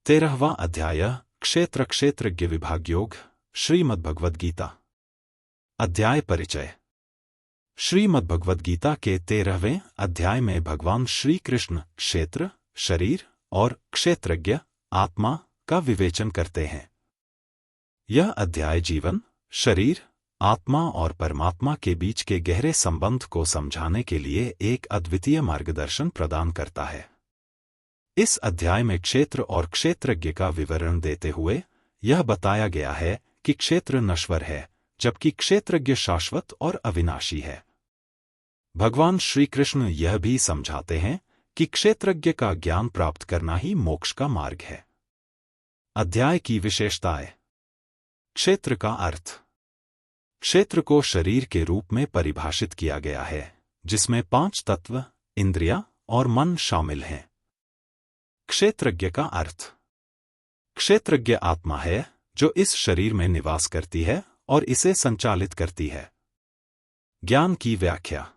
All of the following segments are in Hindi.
13वां अध्याय क्षेत्र क्षेत्रज्ञ विभाग योग श्रीमद्भगवद गीता। अध्याय परिचय। श्रीमद्भगवद गीता के 13वें अध्याय में भगवान श्री कृष्ण क्षेत्र, शरीर और क्षेत्रज्ञ आत्मा का विवेचन करते हैं। यह अध्याय जीवन, शरीर, आत्मा और परमात्मा के बीच के गहरे संबंध को समझाने के लिए एक अद्वितीय मार्गदर्शन प्रदान करता है। इस अध्याय में क्षेत्र और क्षेत्रज्ञ का विवरण देते हुए यह बताया गया है कि क्षेत्र नश्वर है जबकि क्षेत्रज्ञ शाश्वत और अविनाशी है। भगवान श्री कृष्ण यह भी समझाते हैं कि क्षेत्रज्ञ का ज्ञान प्राप्त करना ही मोक्ष का मार्ग है। अध्याय की विशेषताएं। क्षेत्र का अर्थ। क्षेत्र को शरीर के रूप में परिभाषित किया गया है जिसमें 5 तत्व, इंद्रियां और मन शामिल हैं। क्षेत्रज्ञ का अर्थ। क्षेत्रज्ञ आत्मा है जो इस शरीर में निवास करती है और इसे संचालित करती है। ज्ञान की व्याख्या।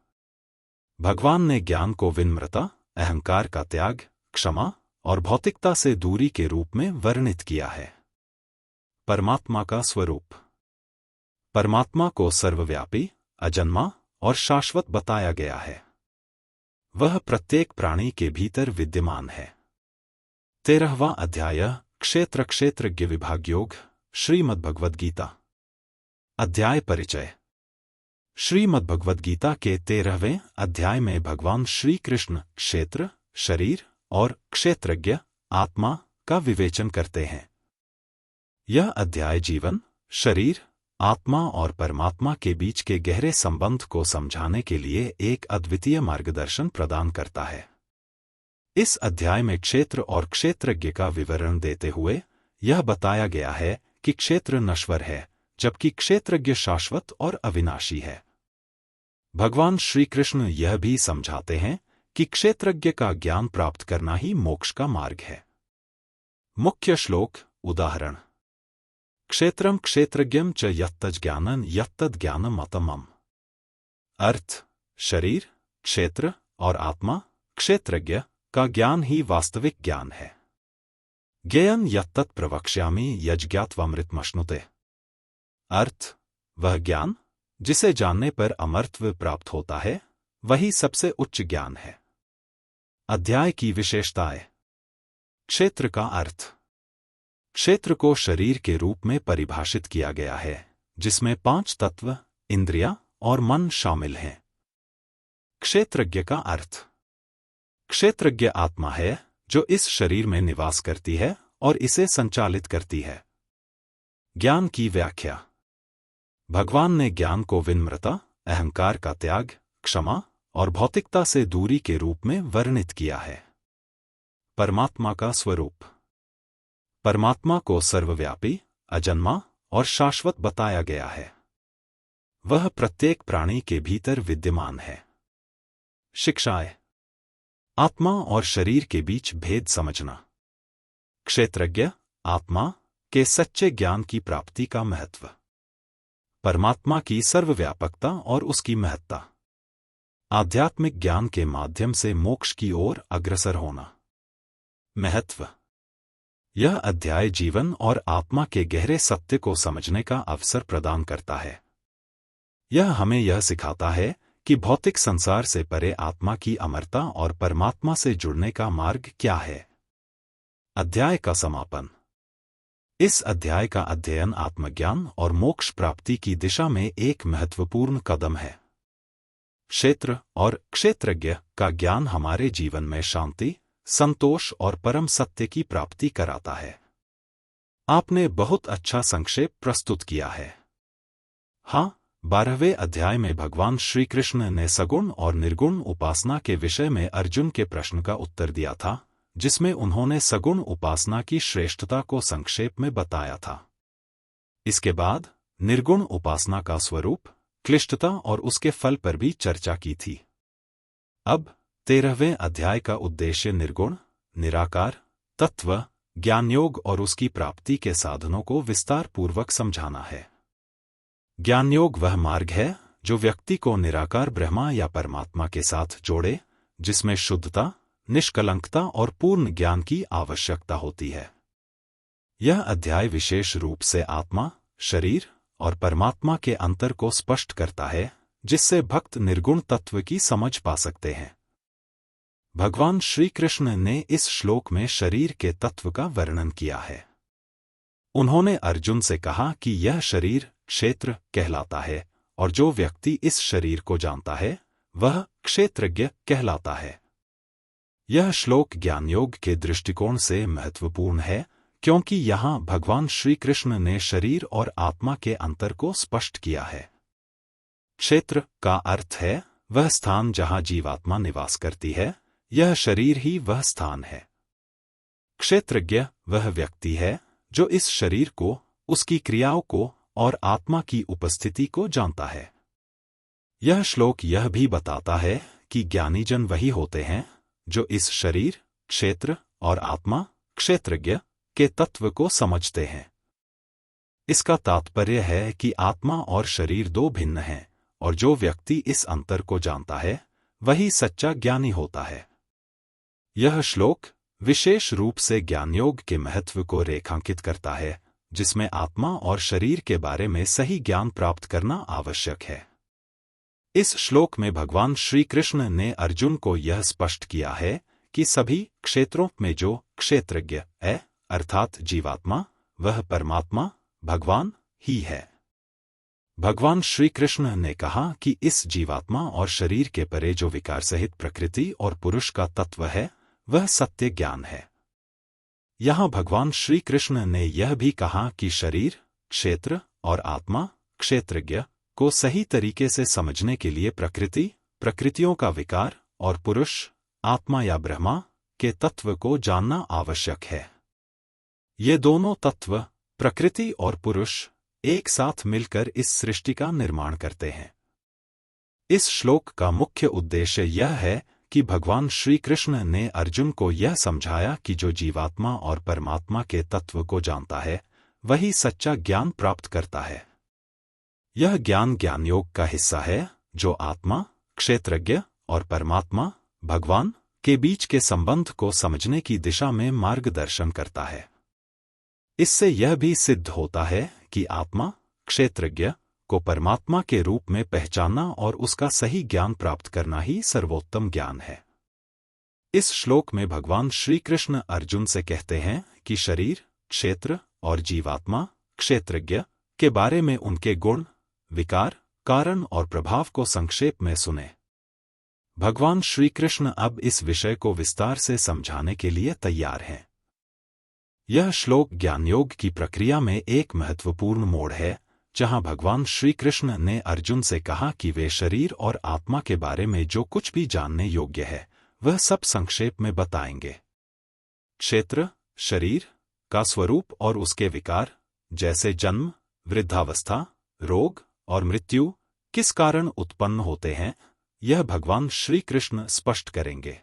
भगवान ने ज्ञान को विनम्रता, अहंकार का त्याग, क्षमा और भौतिकता से दूरी के रूप में वर्णित किया है। परमात्मा का स्वरूप। परमात्मा को सर्वव्यापी, अजन्मा और शाश्वत बताया गया है। वह प्रत्येक प्राणी के भीतर विद्यमान है। 13वां अध्याय क्षेत्र क्षेत्रज्ञ विभाग योग श्रीमद्भगवद गीता। अध्याय परिचय। श्रीमद्भगवद गीता के 13वें अध्याय में भगवान श्री कृष्ण क्षेत्र, शरीर और क्षेत्रज्ञ आत्मा का विवेचन करते हैं। यह अध्याय जीवन, शरीर, आत्मा और परमात्मा के बीच के गहरे संबंध को समझाने के लिए एक अद्वितीय मार्गदर्शन प्रदान करता है। इस अध्याय में क्षेत्र और क्षेत्रज्ञ का विवरण देते हुए यह बताया गया है कि क्षेत्र नश्वर है जबकि क्षेत्रज्ञ शाश्वत और अविनाशी है। भगवान श्री कृष्ण यह भी समझाते हैं कि क्षेत्रज्ञ का ज्ञान प्राप्त करना ही मोक्ष का मार्ग है। मुख्य श्लोक उदाहरण। क्षेत्रम क्षेत्रज्ञम च यत्तज् ज्ञानं यत्तद् ज्ञानम् अतमम्। अर्थ। शरीर, क्षेत्र और आत्मा, क्षेत्रज्ञ का ज्ञान ही वास्तविक ज्ञान है। ज्ञेयं यत्तत् प्रवक्ष्यामि यज्ञात्वामृतमश्नुते। अर्थ। वह ज्ञान जिसे जानने पर अमरत्व प्राप्त होता है वही सबसे उच्च ज्ञान है। अध्याय की विशेषताएं। क्षेत्र का अर्थ। क्षेत्र को शरीर के रूप में परिभाषित किया गया है जिसमें 5 तत्व, इंद्रियां और मन शामिल हैं। क्षेत्रज्ञ का अर्थ। क्षेत्रज्ञ आत्मा है जो इस शरीर में निवास करती है और इसे संचालित करती है। ज्ञान की व्याख्या। भगवान ने ज्ञान को विनम्रता, अहंकार का त्याग, क्षमा और भौतिकता से दूरी के रूप में वर्णित किया है। परमात्मा का स्वरूप। परमात्मा को सर्वव्यापी, अजन्मा और शाश्वत बताया गया है। वह प्रत्येक प्राणी के भीतर विद्यमान है। शिक्षाएं। आत्मा और शरीर के बीच भेद समझना। क्षेत्रज्ञ आत्मा के सच्चे ज्ञान की प्राप्ति का महत्व। परमात्मा की सर्वव्यापकता और उसकी महत्ता। आध्यात्मिक ज्ञान के माध्यम से मोक्ष की ओर अग्रसर होना। महत्व। यह अध्याय जीवन और आत्मा के गहरे सत्य को समझने का अवसर प्रदान करता है। यह हमें यह सिखाता है कि भौतिक संसार से परे आत्मा की अमरता और परमात्मा से जुड़ने का मार्ग क्या है। अध्याय का समापन। इस अध्याय का अध्ययन आत्मज्ञान और मोक्ष प्राप्ति की दिशा में एक महत्वपूर्ण कदम है। क्षेत्र और क्षेत्रज्ञ का ज्ञान हमारे जीवन में शांति, संतोष और परम सत्य की प्राप्ति कराता है। आपने बहुत अच्छा संक्षेप प्रस्तुत किया है। हाँ, 12वें अध्याय में भगवान श्री कृष्ण ने सगुण और निर्गुण उपासना के विषय में अर्जुन के प्रश्न का उत्तर दिया था जिसमें उन्होंने सगुण उपासना की श्रेष्ठता को संक्षेप में बताया था। इसके बाद निर्गुण उपासना का स्वरूप, क्लिष्टता और उसके फल पर भी चर्चा की थी। अब 13वें अध्याय का उद्देश्य निर्गुण, निराकार तत्व, ज्ञानयोग और उसकी प्राप्ति के साधनों को विस्तार पूर्वक समझाना है। ज्ञानयोग वह मार्ग है जो व्यक्ति को निराकार ब्रह्मा या परमात्मा के साथ जोड़े, जिसमें शुद्धता, निष्कलंकता और पूर्ण ज्ञान की आवश्यकता होती है। यह अध्याय विशेष रूप से आत्मा, शरीर और परमात्मा के अंतर को स्पष्ट करता है, जिससे भक्त निर्गुण तत्व की समझ पा सकते हैं। भगवान श्री कृष्ण ने इस श्लोक में शरीर के तत्व का वर्णन किया है। उन्होंने अर्जुन से कहा कि यह शरीर क्षेत्र कहलाता है और जो व्यक्ति इस शरीर को जानता है वह क्षेत्रज्ञ कहलाता है। यह श्लोक ज्ञानयोग के दृष्टिकोण से महत्वपूर्ण है, क्योंकि यहाँ भगवान श्री कृष्ण ने शरीर और आत्मा के अंतर को स्पष्ट किया है। क्षेत्र का अर्थ है वह स्थान जहाँ जीवात्मा निवास करती है, यह शरीर ही वह स्थान है। क्षेत्रज्ञ वह व्यक्ति है जो इस शरीर को, उसकी क्रियाओं को और आत्मा की उपस्थिति को जानता है। यह श्लोक यह भी बताता है कि ज्ञानीजन वही होते हैं जो इस शरीर, क्षेत्र और आत्मा, क्षेत्रज्ञ के तत्व को समझते हैं। इसका तात्पर्य है कि आत्मा और शरीर दो भिन्न हैं, और जो व्यक्ति इस अंतर को जानता है वही सच्चा ज्ञानी होता है। यह श्लोक विशेष रूप से ज्ञानयोग के महत्व को रेखांकित करता है, जिसमें आत्मा और शरीर के बारे में सही ज्ञान प्राप्त करना आवश्यक है। इस श्लोक में भगवान श्री कृष्ण ने अर्जुन को यह स्पष्ट किया है कि सभी क्षेत्रों में जो क्षेत्रज्ञ है, अर्थात जीवात्मा, वह परमात्मा भगवान ही है। भगवान श्री कृष्ण ने कहा कि इस जीवात्मा और शरीर के परे जो विकार सहित प्रकृति और पुरुष का तत्व है, वह सत्य ज्ञान है। यहाँ भगवान श्री कृष्ण ने यह भी कहा कि शरीर, क्षेत्र और आत्मा, क्षेत्रज्ञ को सही तरीके से समझने के लिए प्रकृति, प्रकृतियों का विकार और पुरुष, आत्मा या ब्रह्मा के तत्व को जानना आवश्यक है। ये दोनों तत्व, प्रकृति और पुरुष, एक साथ मिलकर इस सृष्टि का निर्माण करते हैं। इस श्लोक का मुख्य उद्देश्य यह है कि भगवान श्री कृष्ण ने अर्जुन को यह समझाया कि जो जीवात्मा और परमात्मा के तत्व को जानता है वही सच्चा ज्ञान प्राप्त करता है। यह ज्ञान ज्ञानयोग का हिस्सा है, जो आत्मा, क्षेत्रज्ञ और परमात्मा भगवान के बीच के संबंध को समझने की दिशा में मार्गदर्शन करता है। इससे यह भी सिद्ध होता है कि आत्मा, क्षेत्रज्ञ को परमात्मा के रूप में पहचानना और उसका सही ज्ञान प्राप्त करना ही सर्वोत्तम ज्ञान है। इस श्लोक में भगवान श्री कृष्ण अर्जुन से कहते हैं कि शरीर, क्षेत्र और जीवात्मा, क्षेत्रज्ञ के बारे में उनके गुण, विकार, कारण और प्रभाव को संक्षेप में सुने। भगवान श्री कृष्ण अब इस विषय को विस्तार से समझाने के लिए तैयार हैं। यह श्लोक ज्ञानयोग की प्रक्रिया में एक महत्वपूर्ण मोड़ है, जहां भगवान श्री कृष्ण ने अर्जुन से कहा कि वे शरीर और आत्मा के बारे में जो कुछ भी जानने योग्य है वह सब संक्षेप में बताएंगे। क्षेत्र, शरीर का स्वरूप और उसके विकार, जैसे जन्म, वृद्धावस्था, रोग और मृत्यु किस कारण उत्पन्न होते हैं, यह भगवान श्री कृष्ण स्पष्ट करेंगे।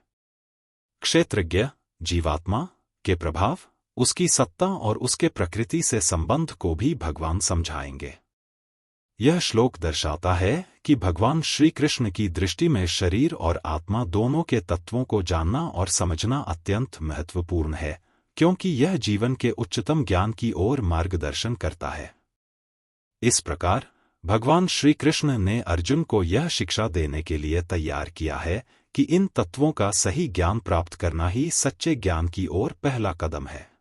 क्षेत्रज्ञ, जीवात्मा के प्रभाव, उसकी सत्ता और उसके प्रकृति से संबंध को भी भगवान समझाएंगे। यह श्लोक दर्शाता है कि भगवान श्री कृष्ण की दृष्टि में शरीर और आत्मा दोनों के तत्वों को जानना और समझना अत्यंत महत्वपूर्ण है, क्योंकि यह जीवन के उच्चतम ज्ञान की ओर मार्गदर्शन करता है। इस प्रकार भगवान श्री कृष्ण ने अर्जुन को यह शिक्षा देने के लिए तैयार किया है कि इन तत्वों का सही ज्ञान प्राप्त करना ही सच्चे ज्ञान की ओर पहला कदम है।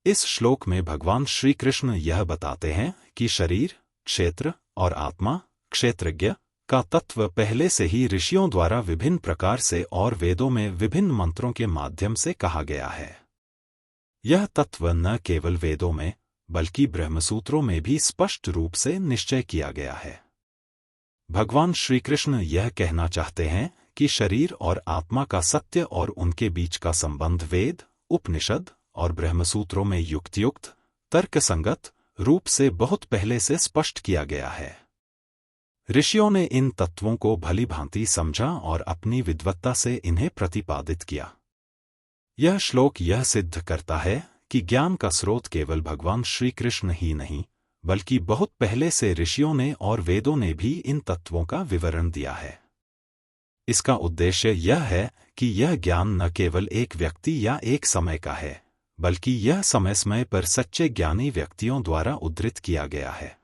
इस श्लोक में भगवान श्री कृष्ण यह बताते हैं कि शरीर, क्षेत्र और आत्मा, क्षेत्रज्ञ का तत्व पहले से ही ऋषियों द्वारा विभिन्न प्रकार से और वेदों में विभिन्न मंत्रों के माध्यम से कहा गया है। यह तत्व न केवल वेदों में बल्कि ब्रह्मसूत्रों में भी स्पष्ट रूप से निश्चय किया गया है। भगवान श्री कृष्ण यह कहना चाहते हैं कि शरीर और आत्मा का सत्य और उनके बीच का संबंध वेद, उपनिषद और ब्रह्मसूत्रों में युक्तियुक्त, तर्कसंगत रूप से बहुत पहले से स्पष्ट किया गया है। ऋषियों ने इन तत्वों को भली भांति समझा और अपनी विद्वत्ता से इन्हें प्रतिपादित किया। यह श्लोक यह सिद्ध करता है कि ज्ञान का स्रोत केवल भगवान श्री कृष्ण ही नहीं, बल्कि बहुत पहले से ऋषियों ने और वेदों ने भी इन तत्वों का विवरण दिया है। इसका उद्देश्य यह है कि यह ज्ञान न केवल एक व्यक्ति या एक समय का है, बल्कि यह समय समय पर सच्चे ज्ञानी व्यक्तियों द्वारा उद्धृत किया गया है।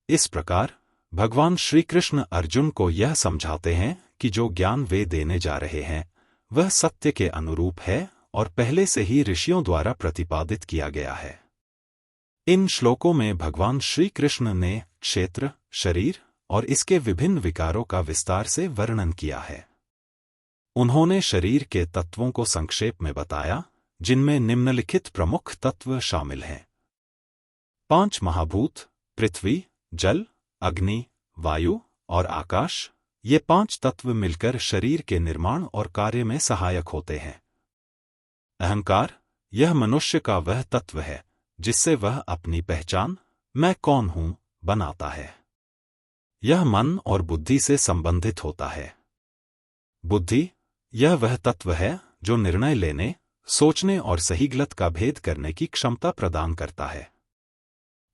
इस प्रकार भगवान श्री कृष्ण अर्जुन को यह समझाते हैं कि जो ज्ञान वे देने जा रहे हैं वह सत्य के अनुरूप है और पहले से ही ऋषियों द्वारा प्रतिपादित किया गया है। इन श्लोकों में भगवान श्री कृष्ण ने क्षेत्र, शरीर और इसके विभिन्न विकारों का विस्तार से वर्णन किया है। उन्होंने शरीर के तत्वों को संक्षेप में बताया, जिनमें निम्नलिखित प्रमुख तत्व शामिल हैं। 5 महाभूत पृथ्वी, जल, अग्नि, वायु और आकाश। ये 5 तत्व मिलकर शरीर के निर्माण और कार्य में सहायक होते हैं। अहंकार, यह मनुष्य का वह तत्व है जिससे वह अपनी पहचान, मैं कौन हूं, बनाता है। यह मन और बुद्धि से संबंधित होता है। बुद्धि, यह वह तत्व है जो निर्णय लेने, सोचने और सही गलत का भेद करने की क्षमता प्रदान करता है।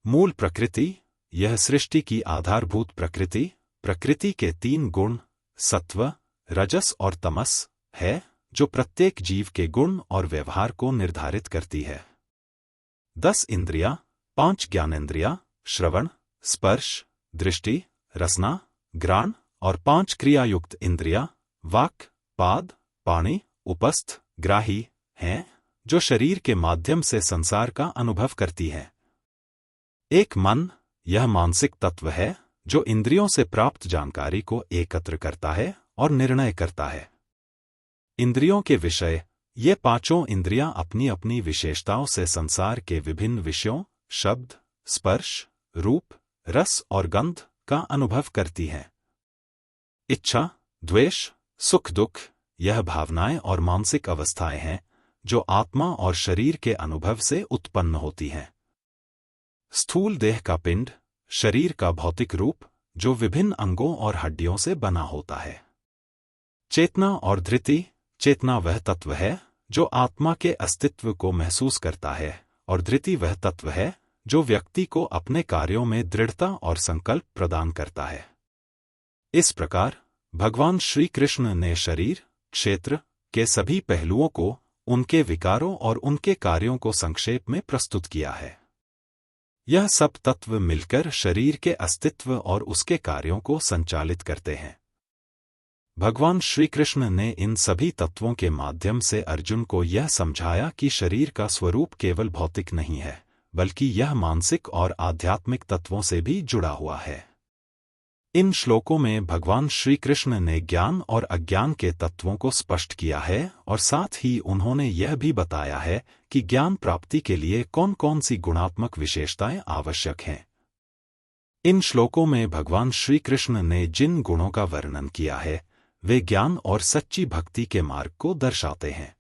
मूल प्रकृति, यह सृष्टि की आधारभूत प्रकृति, प्रकृति के 3 गुण, सत्व, रजस और तमस, है जो प्रत्येक जीव के गुण और व्यवहार को निर्धारित करती है। 10 इंद्रियां, 5 ज्ञानेंद्रियां, श्रवण, स्पर्श, दृष्टि, रसना, घ्राण और 5 क्रियायुक्त इंद्रियां, वाक्, पाद, पाणि, उपस्थ, ग्राही, हैं जो शरीर के माध्यम से संसार का अनुभव करती है। एक मन, यह मानसिक तत्व है जो इंद्रियों से प्राप्त जानकारी को एकत्र करता है और निर्णय करता है। इंद्रियों के विषय, ये 5 इंद्रियां अपनी अपनी विशेषताओं से संसार के विभिन्न विषयों, शब्द, स्पर्श, रूप, रस और गंध का अनुभव करती हैं। इच्छा, द्वेष, सुख दुख, यह भावनाएं और मानसिक अवस्थाएं हैं जो आत्मा और शरीर के अनुभव से उत्पन्न होती हैं। स्थूल देह का पिंड, शरीर का भौतिक रूप जो विभिन्न अंगों और हड्डियों से बना होता है। चेतना और धृति, चेतना वह तत्व है जो आत्मा के अस्तित्व को महसूस करता है और धृति वह तत्व है जो व्यक्ति को अपने कार्यों में दृढ़ता और संकल्प प्रदान करता है। इस प्रकार भगवान श्री कृष्ण ने शरीर, क्षेत्र के सभी पहलुओं को, उनके विकारों और उनके कार्यों को संक्षेप में प्रस्तुत किया है। यह सब तत्व मिलकर शरीर के अस्तित्व और उसके कार्यों को संचालित करते हैं। भगवान श्री कृष्ण ने इन सभी तत्वों के माध्यम से अर्जुन को यह समझाया कि शरीर का स्वरूप केवल भौतिक नहीं है, बल्कि यह मानसिक और आध्यात्मिक तत्वों से भी जुड़ा हुआ है। इन श्लोकों में भगवान श्री कृष्ण ने ज्ञान और अज्ञान के तत्वों को स्पष्ट किया है और साथ ही उन्होंने यह भी बताया है कि ज्ञान प्राप्ति के लिए कौन कौन सी गुणात्मक विशेषताएं आवश्यक हैं। इन श्लोकों में भगवान श्री कृष्ण ने जिन गुणों का वर्णन किया है वे ज्ञान और सच्ची भक्ति के मार्ग को दर्शाते हैं।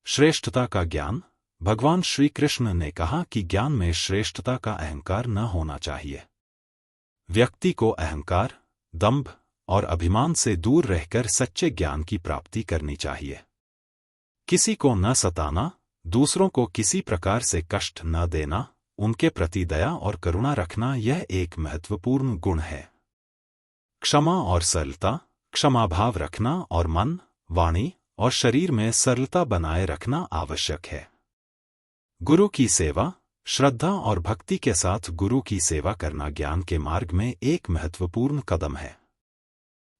श्रेष्ठता का ज्ञान, भगवान श्री कृष्ण ने कहा कि ज्ञान में श्रेष्ठता का अहंकार न होना चाहिए। व्यक्ति को अहंकार, दंभ और अभिमान से दूर रहकर सच्चे ज्ञान की प्राप्ति करनी चाहिए। किसी को न सताना, दूसरों को किसी प्रकार से कष्ट न देना, उनके प्रति दया और करुणा रखना यह एक महत्वपूर्ण गुण है। क्षमा और सरलता, क्षमाभाव रखना और मन, वाणी और शरीर में सरलता बनाए रखना आवश्यक है। गुरु की सेवा, श्रद्धा और भक्ति के साथ गुरु की सेवा करना ज्ञान के मार्ग में एक महत्वपूर्ण कदम है।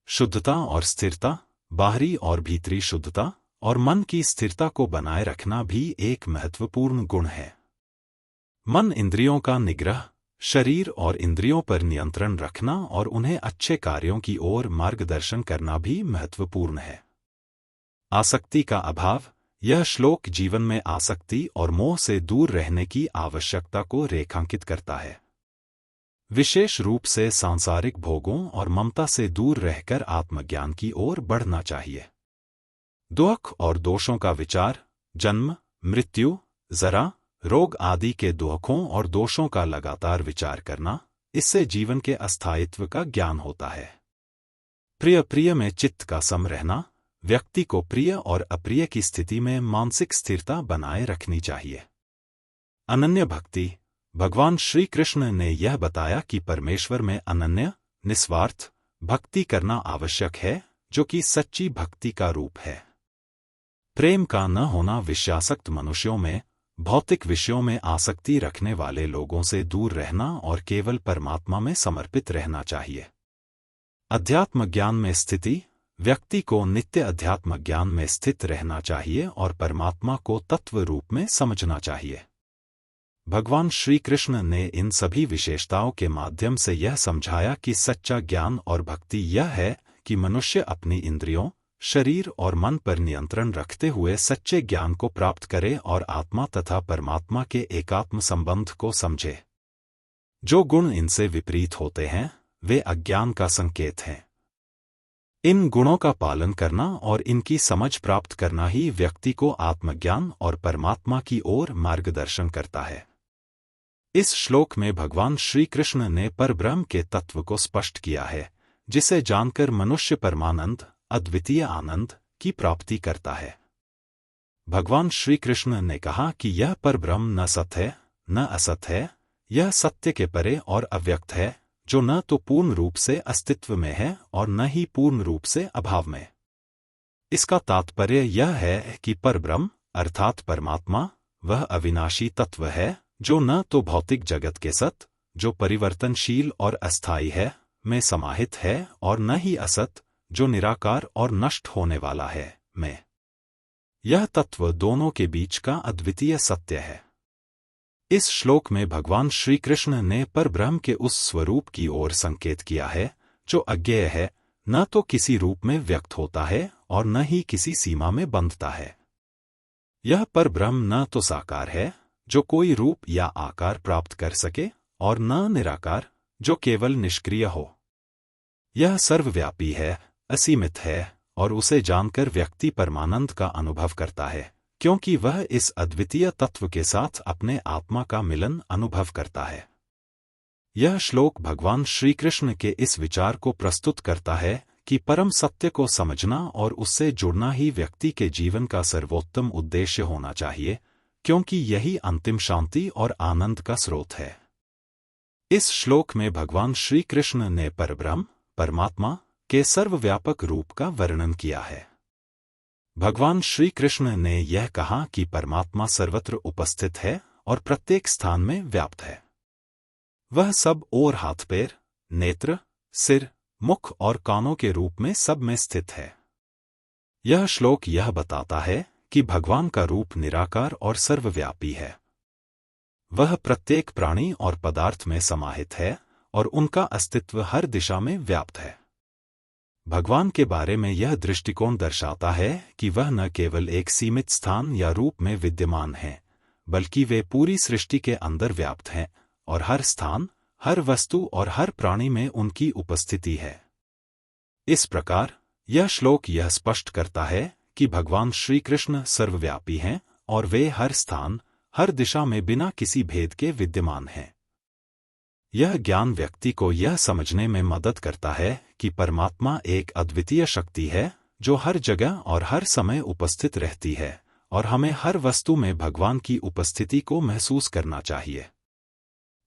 शुद्धता और स्थिरता, बाहरी और भीतरी शुद्धता और मन की स्थिरता को बनाए रखना भी एक महत्वपूर्ण गुण है। मन इंद्रियों का निग्रह, शरीर और इंद्रियों पर नियंत्रण रखना और उन्हें अच्छे कार्यों की ओर मार्गदर्शन करना भी महत्वपूर्ण है। आसक्ति का अभाव, यह श्लोक जीवन में आसक्ति और मोह से दूर रहने की आवश्यकता को रेखांकित करता है। विशेष रूप से सांसारिक भोगों और ममता से दूर रहकर आत्मज्ञान की ओर बढ़ना चाहिए। दुख और दोषों का विचार, जन्म, मृत्यु, जरा, रोग आदि के दुखों और दोषों का लगातार विचार करना, इससे जीवन के अस्थायित्व का ज्ञान होता है। प्रिय प्रिय में चित्त का सम रहना, व्यक्ति को प्रिय और अप्रिय की स्थिति में मानसिक स्थिरता बनाए रखनी चाहिए। अनन्य भक्ति, भगवान श्री कृष्ण ने यह बताया कि परमेश्वर में अनन्य, निस्वार्थ भक्ति करना आवश्यक है, जो कि सच्ची भक्ति का रूप है। प्रेम का न होना विषयासक्त मनुष्यों में, भौतिक विषयों में आसक्ति रखने वाले लोगों से दूर रहना और केवल परमात्मा में समर्पित रहना चाहिए। अध्यात्म ज्ञान में स्थिति, व्यक्ति को नित्य अध्यात्म ज्ञान में स्थित रहना चाहिए और परमात्मा को तत्व रूप में समझना चाहिए। भगवान श्री कृष्ण ने इन सभी विशेषताओं के माध्यम से यह समझाया कि सच्चा ज्ञान और भक्ति यह है कि मनुष्य अपनी इंद्रियों, शरीर और मन पर नियंत्रण रखते हुए सच्चे ज्ञान को प्राप्त करे और आत्मा तथा परमात्मा के एकात्म संबंध को समझे। जो गुण इनसे विपरीत होते हैं वे अज्ञान का संकेत हैं। इन गुणों का पालन करना और इनकी समझ प्राप्त करना ही व्यक्ति को आत्मज्ञान और परमात्मा की ओर मार्गदर्शन करता है। इस श्लोक में भगवान श्री कृष्ण ने परब्रह्म के तत्व को स्पष्ट किया है, जिसे जानकर मनुष्य परमानंद, अद्वितीय आनंद की प्राप्ति करता है। भगवान श्री कृष्ण ने कहा कि यह परब्रह्म न सत है न असत है, यह सत्य के परे और अव्यक्त है, जो न तो पूर्ण रूप से अस्तित्व में है और न ही पूर्ण रूप से अभाव में। इसका तात्पर्य यह है कि परब्रह्म अर्थात परमात्मा वह अविनाशी तत्व है जो न तो भौतिक जगत के सत, जो परिवर्तनशील और अस्थायी है, में समाहित है और न ही असत, जो निराकार और नष्ट होने वाला है, में। यह तत्व दोनों के बीच का अद्वितीय सत्य है। इस श्लोक में भगवान श्री कृष्ण ने परब्रह्म के उस स्वरूप की ओर संकेत किया है जो अज्ञेय है, न तो किसी रूप में व्यक्त होता है और न ही किसी सीमा में बंधता है। यह परब्रह्म न तो साकार है, जो कोई रूप या आकार प्राप्त कर सके, और न निराकार, जो केवल निष्क्रिय हो। यह सर्वव्यापी है, असीमित है, और उसे जानकर व्यक्ति परमानंद का अनुभव करता है, क्योंकि वह इस अद्वितीय तत्व के साथ अपने आत्मा का मिलन अनुभव करता है। यह श्लोक भगवान श्री कृष्ण के इस विचार को प्रस्तुत करता है कि परम सत्य को समझना और उससे जुड़ना ही व्यक्ति के जीवन का सर्वोत्तम उद्देश्य होना चाहिए, क्योंकि यही अंतिम शांति और आनंद का स्रोत है। इस श्लोक में भगवान श्री कृष्ण ने परब्रह्म, परमात्मा के सर्वव्यापक रूप का वर्णन किया है। भगवान श्री कृष्ण ने यह कहा कि परमात्मा सर्वत्र उपस्थित है और प्रत्येक स्थान में व्याप्त है। वह सब और हाथ पैर, नेत्र, सिर, मुख और कानों के रूप में सब में स्थित है। यह श्लोक यह बताता है कि भगवान का रूप निराकार और सर्वव्यापी है। वह प्रत्येक प्राणी और पदार्थ में समाहित है और उनका अस्तित्व हर दिशा में व्याप्त है। भगवान के बारे में यह दृष्टिकोण दर्शाता है कि वह न केवल एक सीमित स्थान या रूप में विद्यमान हैं, बल्कि वे पूरी सृष्टि के अंदर व्याप्त हैं और हर स्थान, हर वस्तु और हर प्राणी में उनकी उपस्थिति है। इस प्रकार यह श्लोक यह स्पष्ट करता है कि भगवान श्री कृष्ण सर्वव्यापी हैं और वे हर स्थान, हर दिशा में बिना किसी भेद के विद्यमान हैं। यह ज्ञान व्यक्ति को यह समझने में मदद करता है कि परमात्मा एक अद्वितीय शक्ति है जो हर जगह और हर समय उपस्थित रहती है और हमें हर वस्तु में भगवान की उपस्थिति को महसूस करना चाहिए।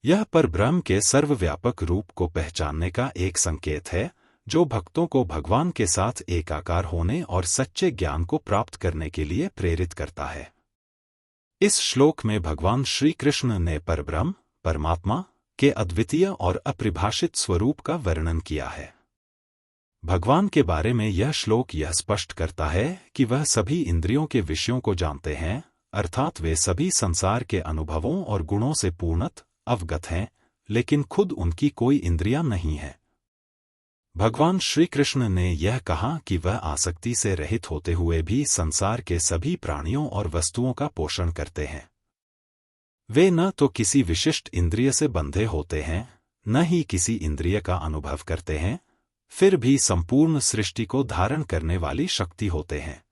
यह परब्रह्म के सर्वव्यापक रूप को पहचानने का एक संकेत है जो भक्तों को भगवान के साथ एकाकार होने और सच्चे ज्ञान को प्राप्त करने के लिए प्रेरित करता है। इस श्लोक में भगवान श्री कृष्ण ने परब्रह्म, परमात्मा के अद्वितीय और अपरिभाषित स्वरूप का वर्णन किया है। भगवान के बारे में यह श्लोक यह स्पष्ट करता है कि वह सभी इंद्रियों के विषयों को जानते हैं, अर्थात वे सभी संसार के अनुभवों और गुणों से पूर्णतः अवगत हैं, लेकिन खुद उनकी कोई इंद्रियां नहीं है। भगवान श्री कृष्ण ने यह कहा कि वह आसक्ति से रहित होते हुए भी संसार के सभी प्राणियों और वस्तुओं का पोषण करते हैं। वे न तो किसी विशिष्ट इंद्रिय से बंधे होते हैं, न ही किसी इंद्रिय का अनुभव करते हैं, फिर भी संपूर्ण सृष्टि को धारण करने वाली शक्ति होते हैं।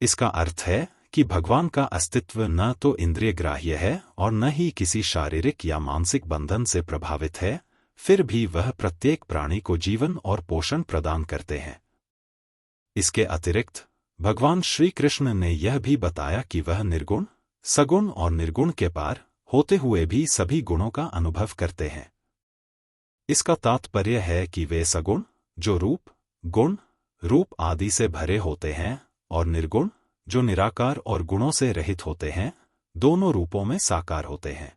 इसका अर्थ है कि भगवान का अस्तित्व न तो इंद्रिय ग्राह्य है और न ही किसी शारीरिक या मानसिक बंधन से प्रभावित है, फिर भी वह प्रत्येक प्राणी को जीवन और पोषण प्रदान करते हैं। इसके अतिरिक्त भगवान श्री कृष्ण ने यह भी बताया कि वह निर्गुण, सगुण और निर्गुण के पार होते हुए भी सभी गुणों का अनुभव करते हैं। इसका तात्पर्य है कि वे सगुण, जो रूप, गुण, रूप आदि से भरे होते हैं, और निर्गुण, जो निराकार और गुणों से रहित होते हैं, दोनों रूपों में साकार होते हैं।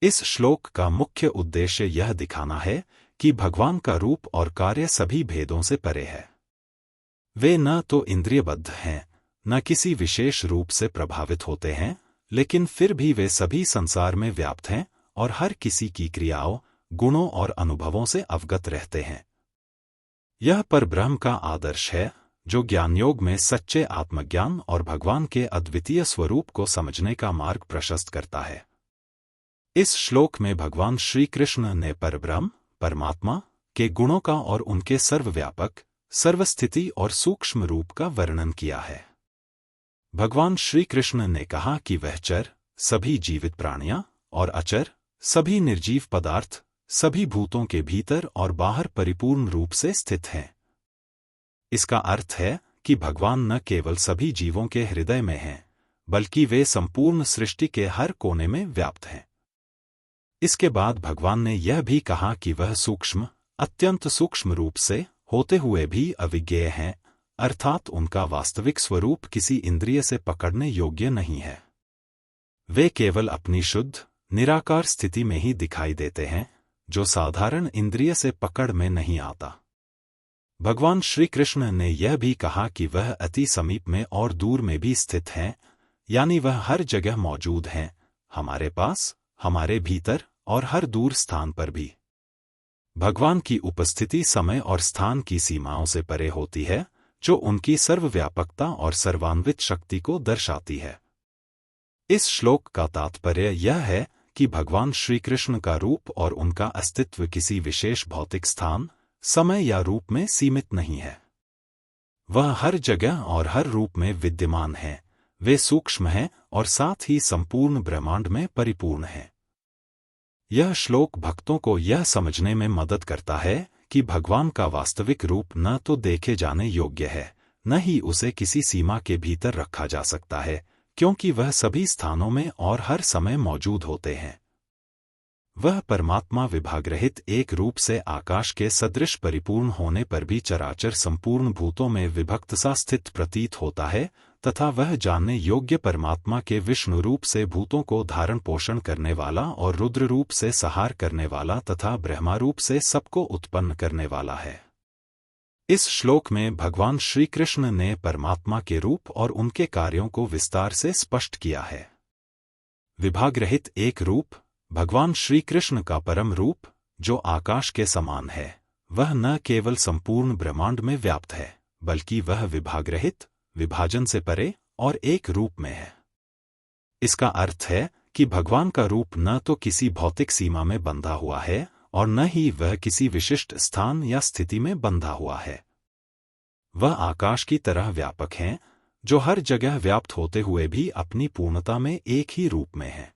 इस श्लोक का मुख्य उद्देश्य यह दिखाना है कि भगवान का रूप और कार्य सभी भेदों से परे है। वे न तो इंद्रियबद्ध हैं, न किसी विशेष रूप से प्रभावित होते हैं, लेकिन फिर भी वे सभी संसार में व्याप्त हैं और हर किसी की क्रियाओं, गुणों और अनुभवों से अवगत रहते हैं। यह परब्रह्म का आदर्श है, जो ज्ञानयोग में सच्चे आत्मज्ञान और भगवान के अद्वितीय स्वरूप को समझने का मार्ग प्रशस्त करता है। इस श्लोक में भगवान श्री कृष्ण ने परब्रह्म, परमात्मा के गुणों का और उनके सर्वव्यापक, सर्वस्थिति और सूक्ष्म रूप का वर्णन किया है। भगवान श्री कृष्ण ने कहा कि वह चर, सभी जीवित प्राणियां, और अचर, सभी निर्जीव पदार्थ, सभी भूतों के भीतर और बाहर परिपूर्ण रूप से स्थित हैं। इसका अर्थ है कि भगवान न केवल सभी जीवों के हृदय में हैं, बल्कि वे संपूर्ण सृष्टि के हर कोने में व्याप्त हैं। इसके बाद भगवान ने यह भी कहा कि वह सूक्ष्म, अत्यंत सूक्ष्म रूप से होते हुए भी अविज्ञेय हैं, अर्थात उनका वास्तविक स्वरूप किसी इंद्रिय से पकड़ने योग्य नहीं है। वे केवल अपनी शुद्ध, निराकार स्थिति में ही दिखाई देते हैं, जो साधारण इंद्रिय से पकड़ में नहीं आता। भगवान श्री कृष्ण ने यह भी कहा कि वह अति समीप में और दूर में भी स्थित हैं, यानी वह हर जगह मौजूद हैं, हमारे पास, हमारे भीतर और हर दूर स्थान पर भी। भगवान की उपस्थिति समय और स्थान की सीमाओं से परे होती है, जो उनकी सर्वव्यापकता और सर्वान्वित शक्ति को दर्शाती है। इस श्लोक का तात्पर्य यह है कि भगवान श्री कृष्ण का रूप और उनका अस्तित्व किसी विशेष भौतिक स्थान, समय या रूप में सीमित नहीं है। वह हर जगह और हर रूप में विद्यमान है, वे सूक्ष्म हैं और साथ ही संपूर्ण ब्रह्मांड में परिपूर्ण हैं। यह श्लोक भक्तों को यह समझने में मदद करता है कि भगवान का वास्तविक रूप न तो देखे जाने योग्य है, न ही उसे किसी सीमा के भीतर रखा जा सकता है, क्योंकि वह सभी स्थानों में और हर समय मौजूद होते हैं। वह परमात्मा विभागरहित एक रूप से आकाश के सदृश परिपूर्ण होने पर भी चराचर संपूर्ण भूतों में विभक्त सा स्थित प्रतीत होता है, तथा वह जानने योग्य परमात्मा के विष्णु रूप से भूतों को धारण पोषण करने वाला और रुद्र रूप से संहार करने वाला तथा ब्रह्मा रूप से सबको उत्पन्न करने वाला है। इस श्लोक में भगवान श्री कृष्ण ने परमात्मा के रूप और उनके कार्यों को विस्तार से स्पष्ट किया है। विभागरहित एक रूप, भगवान श्री कृष्ण का परम रूप, जो आकाश के समान है, वह न केवल संपूर्ण ब्रह्मांड में व्याप्त है, बल्कि वह विभागरहित, विभाजन से परे और एक रूप में है। इसका अर्थ है कि भगवान का रूप न तो किसी भौतिक सीमा में बंधा हुआ है और न ही वह किसी विशिष्ट स्थान या स्थिति में बंधा हुआ है। वह आकाश की तरह व्यापक हैं, जो हर जगह व्याप्त होते हुए भी अपनी पूर्णता में एक ही रूप में है।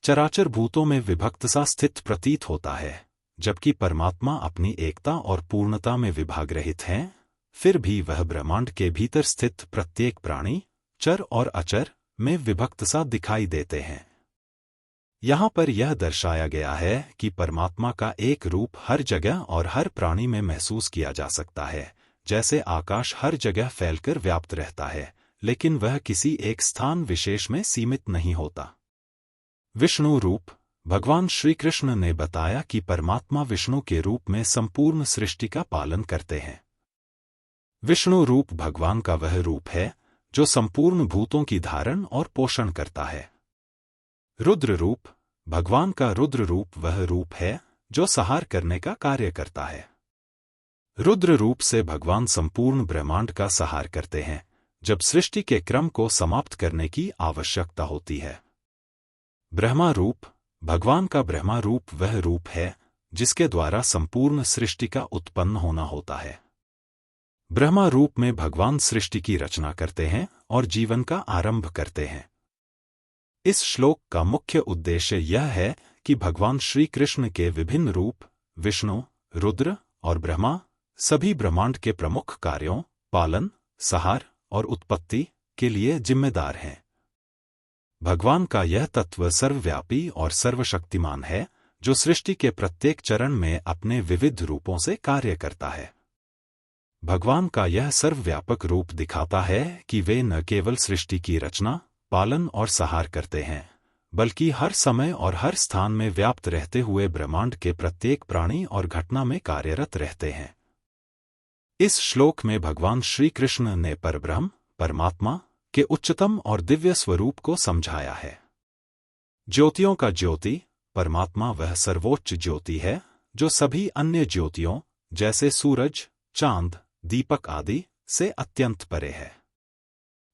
चराचर भूतों में विभक्त सा स्थित प्रतीत होता है, जबकि परमात्मा अपनी एकता और पूर्णता में विभागरहित हैं, फिर भी वह ब्रह्मांड के भीतर स्थित प्रत्येक प्राणी, चर और अचर में विभक्त सा दिखाई देते हैं। यहाँ पर यह दर्शाया गया है कि परमात्मा का एक रूप हर जगह और हर प्राणी में महसूस किया जा सकता है, जैसे आकाश हर जगह फैलकर व्याप्त रहता है, लेकिन वह किसी एक स्थान विशेष में सीमित नहीं होता। विष्णु रूप, भगवान श्री कृष्ण ने बताया कि परमात्मा विष्णु के रूप में संपूर्ण सृष्टि का पालन करते हैं। विष्णु रूप भगवान का वह रूप है जो संपूर्ण भूतों की धारण और पोषण करता है। रुद्र रूप, भगवान का रुद्र रूप वह रूप है जो संहार करने का कार्य करता है। रुद्र रूप से भगवान संपूर्ण ब्रह्मांड का संहार करते हैं, जब सृष्टि के क्रम को समाप्त करने की आवश्यकता होती है। ब्रह्मा रूप, भगवान का ब्रह्मा रूप वह रूप है जिसके द्वारा संपूर्ण सृष्टि का उत्पन्न होना होता है। ब्रह्मा रूप में भगवान सृष्टि की रचना करते हैं और जीवन का आरंभ करते हैं। इस श्लोक का मुख्य उद्देश्य यह है कि भगवान श्री कृष्ण के विभिन्न रूप, विष्णु, रुद्र और ब्रह्मा, सभी ब्रह्मांड के प्रमुख कार्यों, पालन, संहार और उत्पत्ति के लिए जिम्मेदार हैं। भगवान का यह तत्व सर्वव्यापी और सर्वशक्तिमान है, जो सृष्टि के प्रत्येक चरण में अपने विविध रूपों से कार्य करता है। भगवान का यह सर्वव्यापक रूप दिखाता है कि वे न केवल सृष्टि की रचना, पालन और सहार करते हैं, बल्कि हर समय और हर स्थान में व्याप्त रहते हुए ब्रह्मांड के प्रत्येक प्राणी और घटना में कार्यरत रहते हैं। इस श्लोक में भगवान श्री कृष्ण ने परब्रह्म, परमात्मा के उच्चतम और दिव्य स्वरूप को समझाया है। ज्योतियों का ज्योति, परमात्मा वह सर्वोच्च ज्योति है जो सभी अन्य ज्योतियों जैसे सूरज, चांद, दीपक आदि से अत्यंत परे है।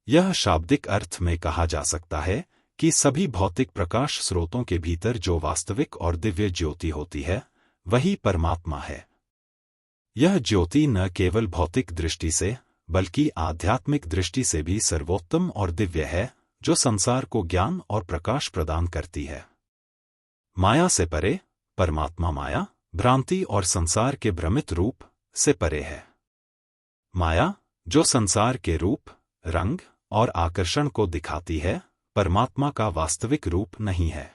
यह शाब्दिक अर्थ में कहा जा सकता है कि सभी भौतिक प्रकाश स्रोतों के भीतर जो वास्तविक और दिव्य ज्योति होती है, वही परमात्मा है। यह ज्योति न केवल भौतिक दृष्टि से बल्कि आध्यात्मिक दृष्टि से भी सर्वोत्तम और दिव्य है, जो संसार को ज्ञान और प्रकाश प्रदान करती है। माया से परे, परमात्मा माया, भ्रांति और संसार के भ्रमित रूप से परे है। माया, जो संसार के रूप, रंग और आकर्षण को दिखाती है, परमात्मा का वास्तविक रूप नहीं है।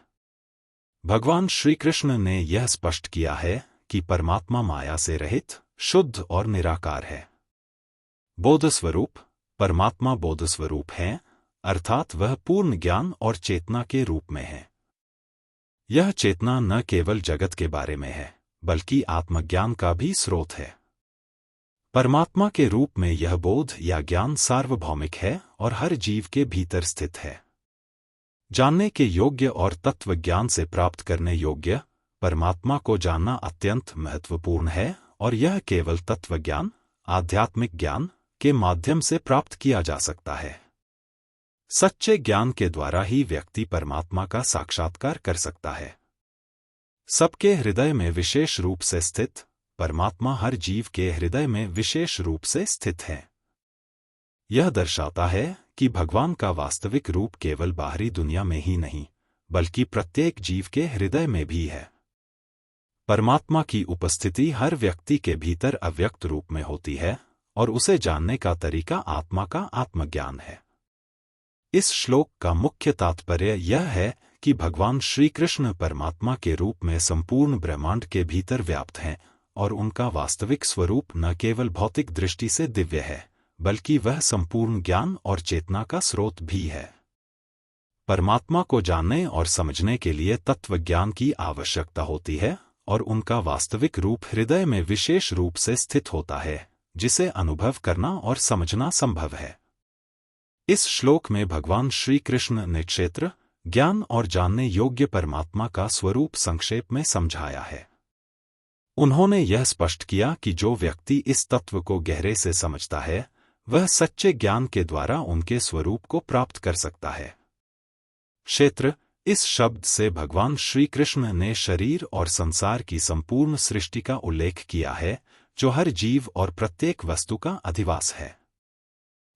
भगवान श्री कृष्ण ने यह स्पष्ट किया है कि परमात्मा माया से रहित, शुद्ध और निराकार है। बोध स्वरूप, परमात्मा बोध स्वरूप है, अर्थात वह पूर्ण ज्ञान और चेतना के रूप में है। यह चेतना न केवल जगत के बारे में है, बल्कि आत्मज्ञान का भी स्रोत है। परमात्मा के रूप में यह बोध या ज्ञान सार्वभौमिक है और हर जीव के भीतर स्थित है। जानने के योग्य और तत्व ज्ञान से प्राप्त करने योग्य परमात्मा को जानना अत्यंत महत्वपूर्ण है, और यह केवल तत्व ज्ञान, आध्यात्मिक ज्ञान के माध्यम से प्राप्त किया जा सकता है। सच्चे ज्ञान के द्वारा ही व्यक्ति परमात्मा का साक्षात्कार कर सकता है। सबके हृदय में विशेष रूप से स्थित परमात्मा हर जीव के हृदय में विशेष रूप से स्थित है। यह दर्शाता है कि भगवान का वास्तविक रूप केवल बाहरी दुनिया में ही नहीं, बल्कि प्रत्येक जीव के हृदय में भी है। परमात्मा की उपस्थिति हर व्यक्ति के भीतर अव्यक्त रूप में होती है, और उसे जानने का तरीका आत्मा का आत्मज्ञान है। इस श्लोक का मुख्य तात्पर्य यह है कि भगवान श्री कृष्ण परमात्मा के रूप में संपूर्ण ब्रह्मांड के भीतर व्याप्त हैं, और उनका वास्तविक स्वरूप न केवल भौतिक दृष्टि से दिव्य है, बल्कि वह संपूर्ण ज्ञान और चेतना का स्रोत भी है। परमात्मा को जानने और समझने के लिए तत्व ज्ञान की आवश्यकता होती है, और उनका वास्तविक रूप हृदय में विशेष रूप से स्थित होता है, जिसे अनुभव करना और समझना संभव है। इस श्लोक में भगवान श्री कृष्ण ने क्षेत्र, ज्ञान और जानने योग्य परमात्मा का स्वरूप संक्षेप में समझाया है। उन्होंने यह स्पष्ट किया कि जो व्यक्ति इस तत्व को गहरे से समझता है, वह सच्चे ज्ञान के द्वारा उनके स्वरूप को प्राप्त कर सकता है। क्षेत्र, इस शब्द से भगवान श्री कृष्ण ने शरीर और संसार की संपूर्ण सृष्टि का उल्लेख किया है, जो हर जीव और प्रत्येक वस्तु का अधिवास है।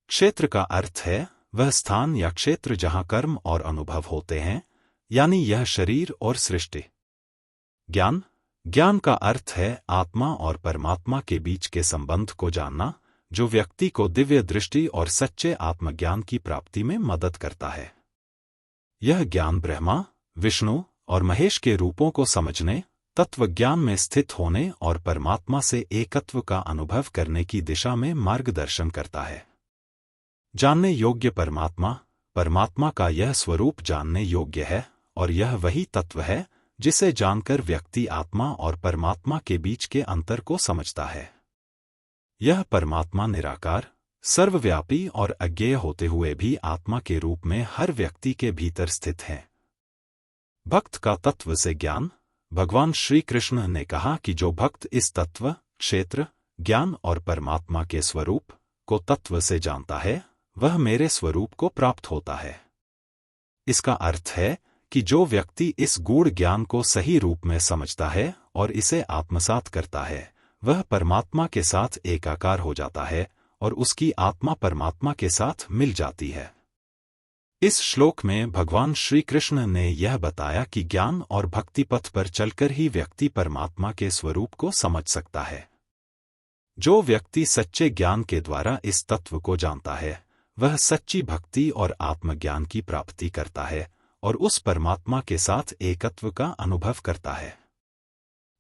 क्षेत्र का अर्थ है वह स्थान या क्षेत्र जहां कर्म और अनुभव होते हैं, यानी यह शरीर और सृष्टि। ज्ञान, ज्ञान का अर्थ है आत्मा और परमात्मा के बीच के संबंध को जानना, जो व्यक्ति को दिव्य दृष्टि और सच्चे आत्मज्ञान की प्राप्ति में मदद करता है। यह ज्ञान ब्रह्मा, विष्णु और महेश के रूपों को समझने, तत्व ज्ञान में स्थित होने और परमात्मा से एकत्व का अनुभव करने की दिशा में मार्गदर्शन करता है। जानने योग्य परमात्मा, परमात्मा का यह स्वरूप जानने योग्य है, और यह वही तत्व है जिसे जानकर व्यक्ति आत्मा और परमात्मा के बीच के अंतर को समझता है। यह परमात्मा निराकार, सर्वव्यापी और अज्ञेय होते हुए भी आत्मा के रूप में हर व्यक्ति के भीतर स्थित है। भक्त का तत्व से ज्ञान, भगवान श्री कृष्ण ने कहा कि जो भक्त इस तत्व, क्षेत्र, ज्ञान और परमात्मा के स्वरूप को तत्व से जानता है, वह मेरे स्वरूप को प्राप्त होता है। इसका अर्थ है कि जो व्यक्ति इस गूढ़ ज्ञान को सही रूप में समझता है और इसे आत्मसात करता है, वह परमात्मा के साथ एकाकार हो जाता है, और उसकी आत्मा परमात्मा के साथ मिल जाती है। इस श्लोक में भगवान श्री कृष्ण ने यह बताया कि ज्ञान और भक्ति पथ पर चलकर ही व्यक्ति परमात्मा के स्वरूप को समझ सकता है। जो व्यक्ति सच्चे ज्ञान के द्वारा इस तत्व को जानता है, वह सच्ची भक्ति और आत्मज्ञान की प्राप्ति करता है और उस परमात्मा के साथ एकत्व का अनुभव करता है।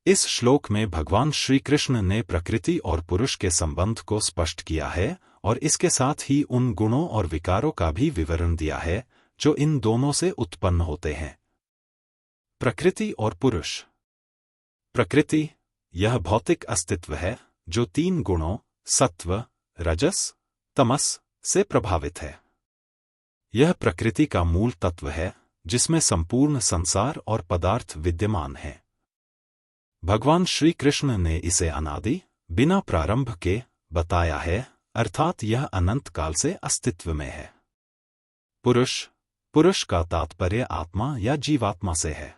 इस श्लोक में भगवान श्री कृष्ण ने प्रकृति और पुरुष के संबंध को स्पष्ट किया है और इसके साथ ही उन गुणों और विकारों का भी विवरण दिया है जो इन दोनों से उत्पन्न होते हैं। प्रकृति और पुरुष। प्रकृति यह भौतिक अस्तित्व है जो 3 गुणों सत्व, रजस, तमस से प्रभावित है। यह प्रकृति का मूल तत्व है जिसमें संपूर्ण संसार और पदार्थ विद्यमान हैं। भगवान श्री कृष्ण ने इसे अनादि, बिना प्रारंभ के बताया है, अर्थात यह अनंत काल से अस्तित्व में है। पुरुष का तात्पर्य आत्मा या जीवात्मा से है।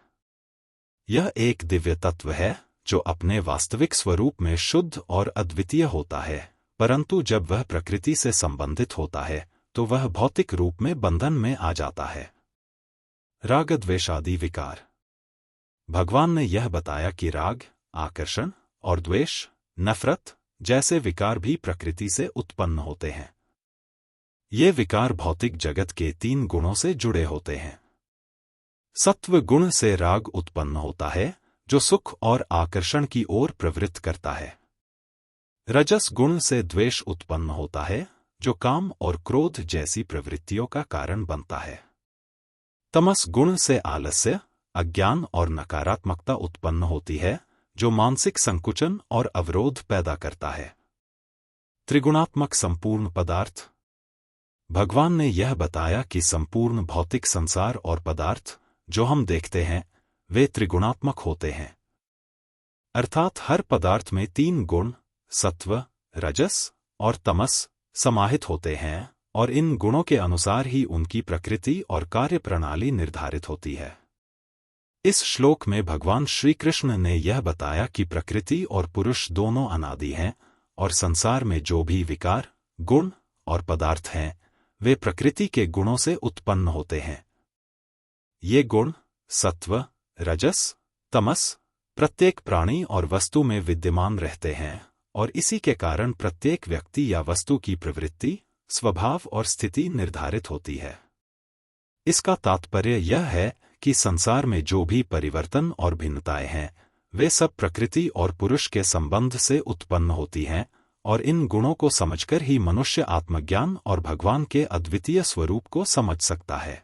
यह एक दिव्य तत्व है जो अपने वास्तविक स्वरूप में शुद्ध और अद्वितीय होता है, परंतु जब वह प्रकृति से संबंधित होता है तो वह भौतिक रूप में बंधन में आ जाता है। राग द्वेष आदि विकार। भगवान ने यह बताया कि राग, आकर्षण और द्वेष, नफरत जैसे विकार भी प्रकृति से उत्पन्न होते हैं। ये विकार भौतिक जगत के 3 गुणों से जुड़े होते हैं। सत्व गुण से राग उत्पन्न होता है जो सुख और आकर्षण की ओर प्रवृत्त करता है। रजस गुण से द्वेष उत्पन्न होता है जो काम और क्रोध जैसी प्रवृत्तियों का कारण बनता है। तमस गुण से आलस्य, अज्ञान और नकारात्मकता उत्पन्न होती है जो मानसिक संकुचन और अवरोध पैदा करता है। त्रिगुणात्मक संपूर्ण पदार्थ। भगवान ने यह बताया कि संपूर्ण भौतिक संसार और पदार्थ जो हम देखते हैं वे त्रिगुणात्मक होते हैं, अर्थात हर पदार्थ में 3 गुण सत्व, रजस और तमस समाहित होते हैं और इन गुणों के अनुसार ही उनकी प्रकृति और कार्य प्रणाली निर्धारित होती है। इस श्लोक में भगवान श्री कृष्ण ने यह बताया कि प्रकृति और पुरुष दोनों अनादि हैं और संसार में जो भी विकार, गुण और पदार्थ हैं वे प्रकृति के गुणों से उत्पन्न होते हैं। ये गुण सत्व, रजस, तमस प्रत्येक प्राणी और वस्तु में विद्यमान रहते हैं और इसी के कारण प्रत्येक व्यक्ति या वस्तु की प्रवृत्ति, स्वभाव और स्थिति निर्धारित होती है। इसका तात्पर्य यह है कि संसार में जो भी परिवर्तन और भिन्नताएं हैं वे सब प्रकृति और पुरुष के संबंध से उत्पन्न होती हैं और इन गुणों को समझकर ही मनुष्य आत्मज्ञान और भगवान के अद्वितीय स्वरूप को समझ सकता है।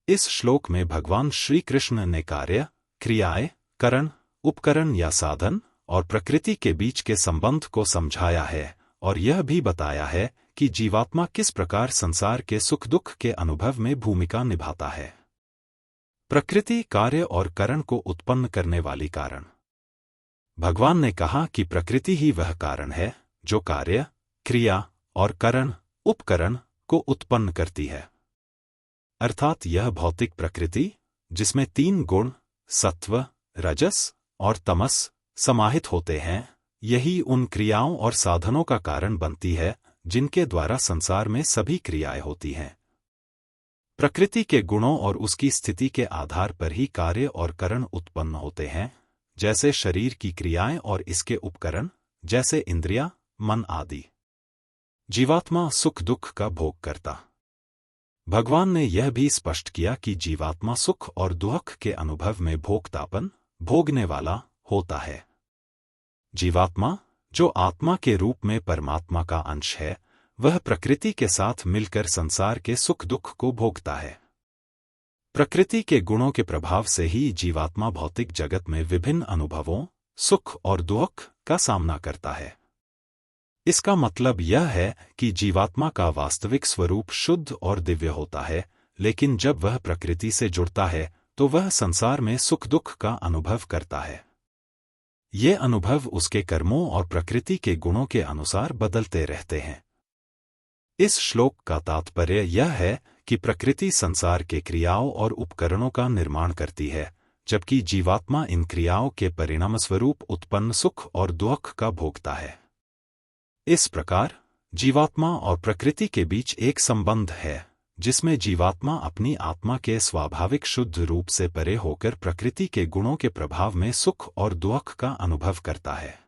इस श्लोक में भगवान श्री कृष्ण ने कार्य, क्रियाएं, करण, उपकरण या साधन और प्रकृति के बीच के संबंध को समझाया है और यह भी बताया है कि जीवात्मा किस प्रकार संसार के सुख दुख के अनुभव में भूमिका निभाता है। प्रकृति, कार्य और करण को उत्पन्न करने वाली कारण। भगवान ने कहा कि प्रकृति ही वह कारण है जो कार्य, क्रिया और करण, उपकरण को उत्पन्न करती है, अर्थात यह भौतिक प्रकृति जिसमें 3 गुण सत्व, रजस और तमस समाहित होते हैं, यही उन क्रियाओं और साधनों का कारण बनती है जिनके द्वारा संसार में सभी क्रियाएं होती हैं। प्रकृति के गुणों और उसकी स्थिति के आधार पर ही कार्य और करण उत्पन्न होते हैं, जैसे शरीर की क्रियाएं और इसके उपकरण जैसे इंद्रियां, मन आदि। जीवात्मा सुख दुख का भोग करता। भगवान ने यह भी स्पष्ट किया कि जीवात्मा सुख और दुख के अनुभव में भोक्तापन, भोगने वाला होता है। जीवात्मा जो आत्मा के रूप में परमात्मा का अंश है वह प्रकृति के साथ मिलकर संसार के सुख दुख को भोगता है। प्रकृति के गुणों के प्रभाव से ही जीवात्मा भौतिक जगत में विभिन्न अनुभवों, सुख और दुख का सामना करता है। इसका मतलब यह है कि जीवात्मा का वास्तविक स्वरूप शुद्ध और दिव्य होता है, लेकिन जब वह प्रकृति से जुड़ता है तो वह संसार में सुख दुख का अनुभव करता है। ये अनुभव उसके कर्मों और प्रकृति के गुणों के अनुसार बदलते रहते हैं। इस श्लोक का तात्पर्य यह है कि प्रकृति संसार के क्रियाओं और उपकरणों का निर्माण करती है, जबकि जीवात्मा इन क्रियाओं के परिणामस्वरूप उत्पन्न सुख और दुख का भोगता है। इस प्रकार जीवात्मा और प्रकृति के बीच एक संबंध है जिसमें जीवात्मा अपनी आत्मा के स्वाभाविक शुद्ध रूप से परे होकर प्रकृति के गुणों के प्रभाव में सुख और दुख का अनुभव करता है।